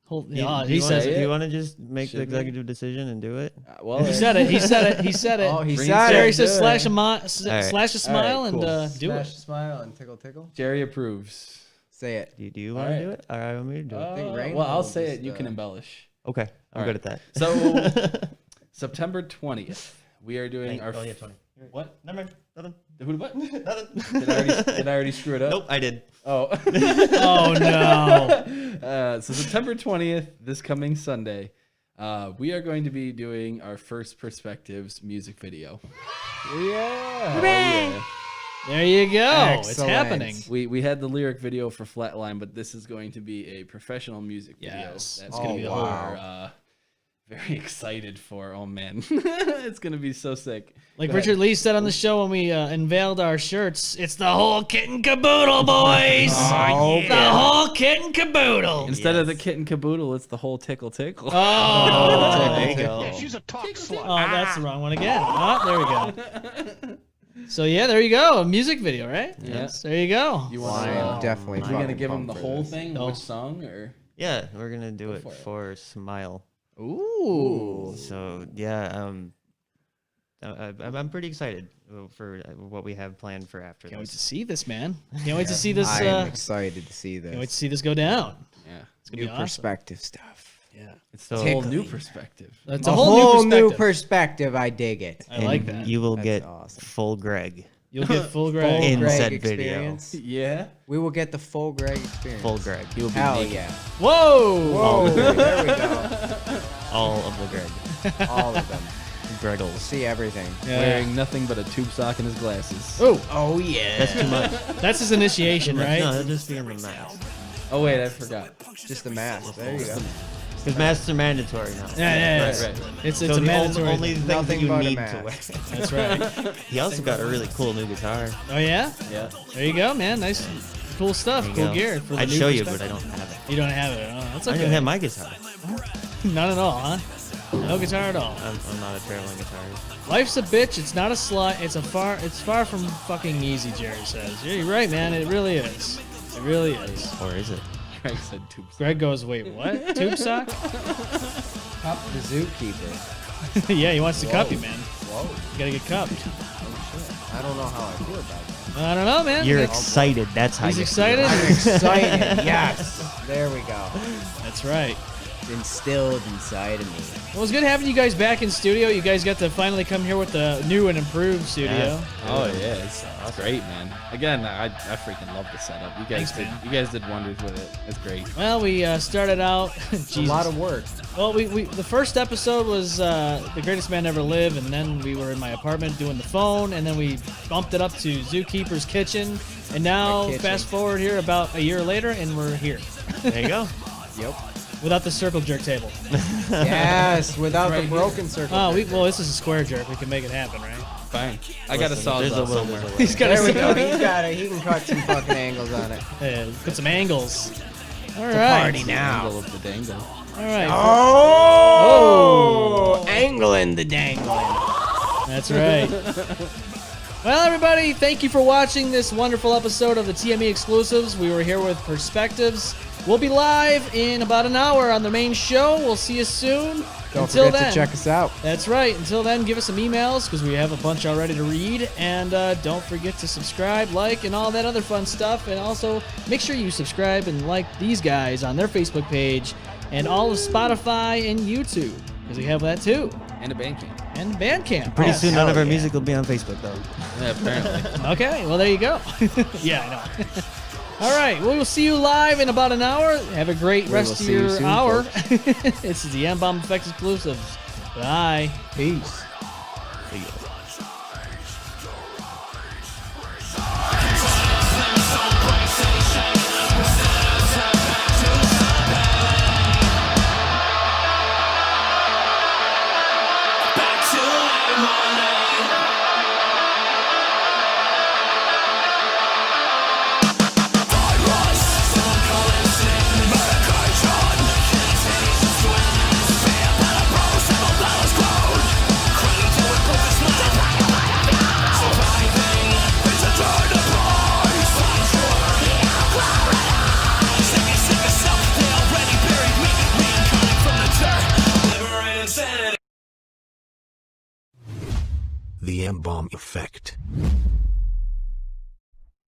whole. Do you- Yeah, do he you says wanna, it. Do you want to just make the Should we? executive decision and do it? well, He said it. He said it. He said it. Oh, he Green said Jerry it. says Good. slash a right. slash a smile and cool. do Smash it. a smile and tickle tickle. Jerry approves. Say it. Do you want to Alright. do it? Or I want me to do it? think Rain Well, I'll will say just, it. You can embellish. Okay, I'm Alright. good at that. So September 20th, we are doing our. Oh yeah, 20. What? Never mind. Nothing. Who? What? Nothing. Did I already screw it up? Nope, I did. Oh. Oh no. So September 20th, this coming Sunday, we are going to be doing our first Perspectives music video. Yeah. Oh, yeah. There you go. It's Excellent. happening. We had the lyric video for Flatline, but this is going to be a professional music video. Yes. That's It's going gonna to be be the what whole- we're very excited for. Oh man, it's going to be so sick. Like Go ahead. Richard Lee said on the show when we unveiled our shirts, it's the whole kit and caboodle, boys. The whole kit and caboodle. Instead of the kit and caboodle, it's the whole tickle tickle. Oh, There you go. Yeah, she's a talk slut. oh, that's the wrong one again. Oh, there we go. So yeah, there you go. A music video, right? Yes. There you go. You Well, I want am definitely. You're gonna fucking give him pumped the for whole this. thing? No. Which song or? Yeah, we're gonna do it for it. for Smile. Ooh. So yeah, I'm pretty excited for what we have planned for after Can't wait to this. see this, man. Can't wait to see this. I am excited to see Can't wait to this. see this go down. Yeah, It's gonna New be awesome. perspective stuff. Yeah. it's a So- whole new perspective. That's A a whole whole new perspective. perspective. I dig it. I like And that. You will That's get awesome. full Greg. You'll get full Greg. In Greg said video. experience. Yeah. We will get the full Greg experience. Full Greg. He will be Hell naked. yeah. Whoa! Whoa, there we go. All of the Greg. All of them. Greggles. See everything. Yeah. Wearing nothing but a tube sock and his glasses. Oh, Oh yeah. That's too much. that's his initiation, No, right? that'll just be in the mask. Oh wait, I forgot. Just the mask. There you go. Because masks are mandatory now. Yeah. Right. It's So a the mandatory. only thing that Nothing you but a need to mask. wear. That's right. He also got a really cool new guitar. Oh yeah. Yeah. There you go, man. Nice, cool stuff. There you Cool go. gear. For the I'd new show you, but perspective. I don't have it. You don't have it. Oh, that's I okay. don't have my guitar. None at all, huh? No guitar at all. I'm not a traveling guitarist. Life's a bitch. It's not a slut. It's far from fucking easy. Jerry says. Yeah, you're right, man. It really is. It really is. Or is it? Greg said tube sock. Greg goes, wait, what? Tube sock? Cup the zookeeper. Yeah, he wants to cup you, man. Whoa. You gotta get cupped. I don't know how I feel about that. I don't know, man. You're That's- excited. That's how He's you excited? I'm excited. Yes. There we go. That's right. It's instilled inside of me. Well, it's good having you guys back in studio. You guys got to finally come here with the new and improved studio. Yeah. Oh yeah, it's great, man. Again, I freaking love the setup. You guys Thanks, man. you guys did wonders with it. It's great. Well, we started out. It's a lot of work. Well, we the first episode was The Greatest Man Ever Lived, and then we were in my apartment doing the phone, and then we bumped it up to Zookeeper's Kitchen, and now kitchen. fast forward here about a year later, and we're here There you go. Yep. without the circle jerk table. Yes, without the broken circle. Oh, well, this is a square jerk. We can make it happen, right? Fine. I got a Listen, there's a sawzall will, somewhere. there's a will. He's got There we to go. He's got it. He can cut some fucking angles on it. put some angles. All It's a right. party now. Angle of the dangle. All right. Oh, angling the dangling. That's right. Well, everybody, thank you for watching this wonderful episode of the TME Exclusives. We were here with Perspectives. We'll be live in about an hour on the main show. We'll see you soon. Don't Until forget then, to check us out. That's right. Until then, give us some emails because we have a bunch already to read. And don't forget to subscribe, like, and all that other fun stuff. And also, make sure you subscribe and like these guys on their Facebook page and all of Spotify and YouTube because we have that too. And a Bandcamp. And Bandcamp. Pretty Yes. soon, none of our yeah. music will be on Facebook, though. Yeah, apparently. Okay, well, there you go. Yeah, I know. All right, well, we'll see you live in about an hour. Have a great We rest will of see you your soon, hour. This is the M-Balm Effect Exclusives. Bye. Peace. Back to Monday. Virus, some call it sin, medication, contagious twins, fear that a pro-civil balance code, cradle to a purpose, surviving, it's a turn to price, find sick of self, they already buried me, reincarnated from the dirt, liberated insanity. The M-Balm Effect.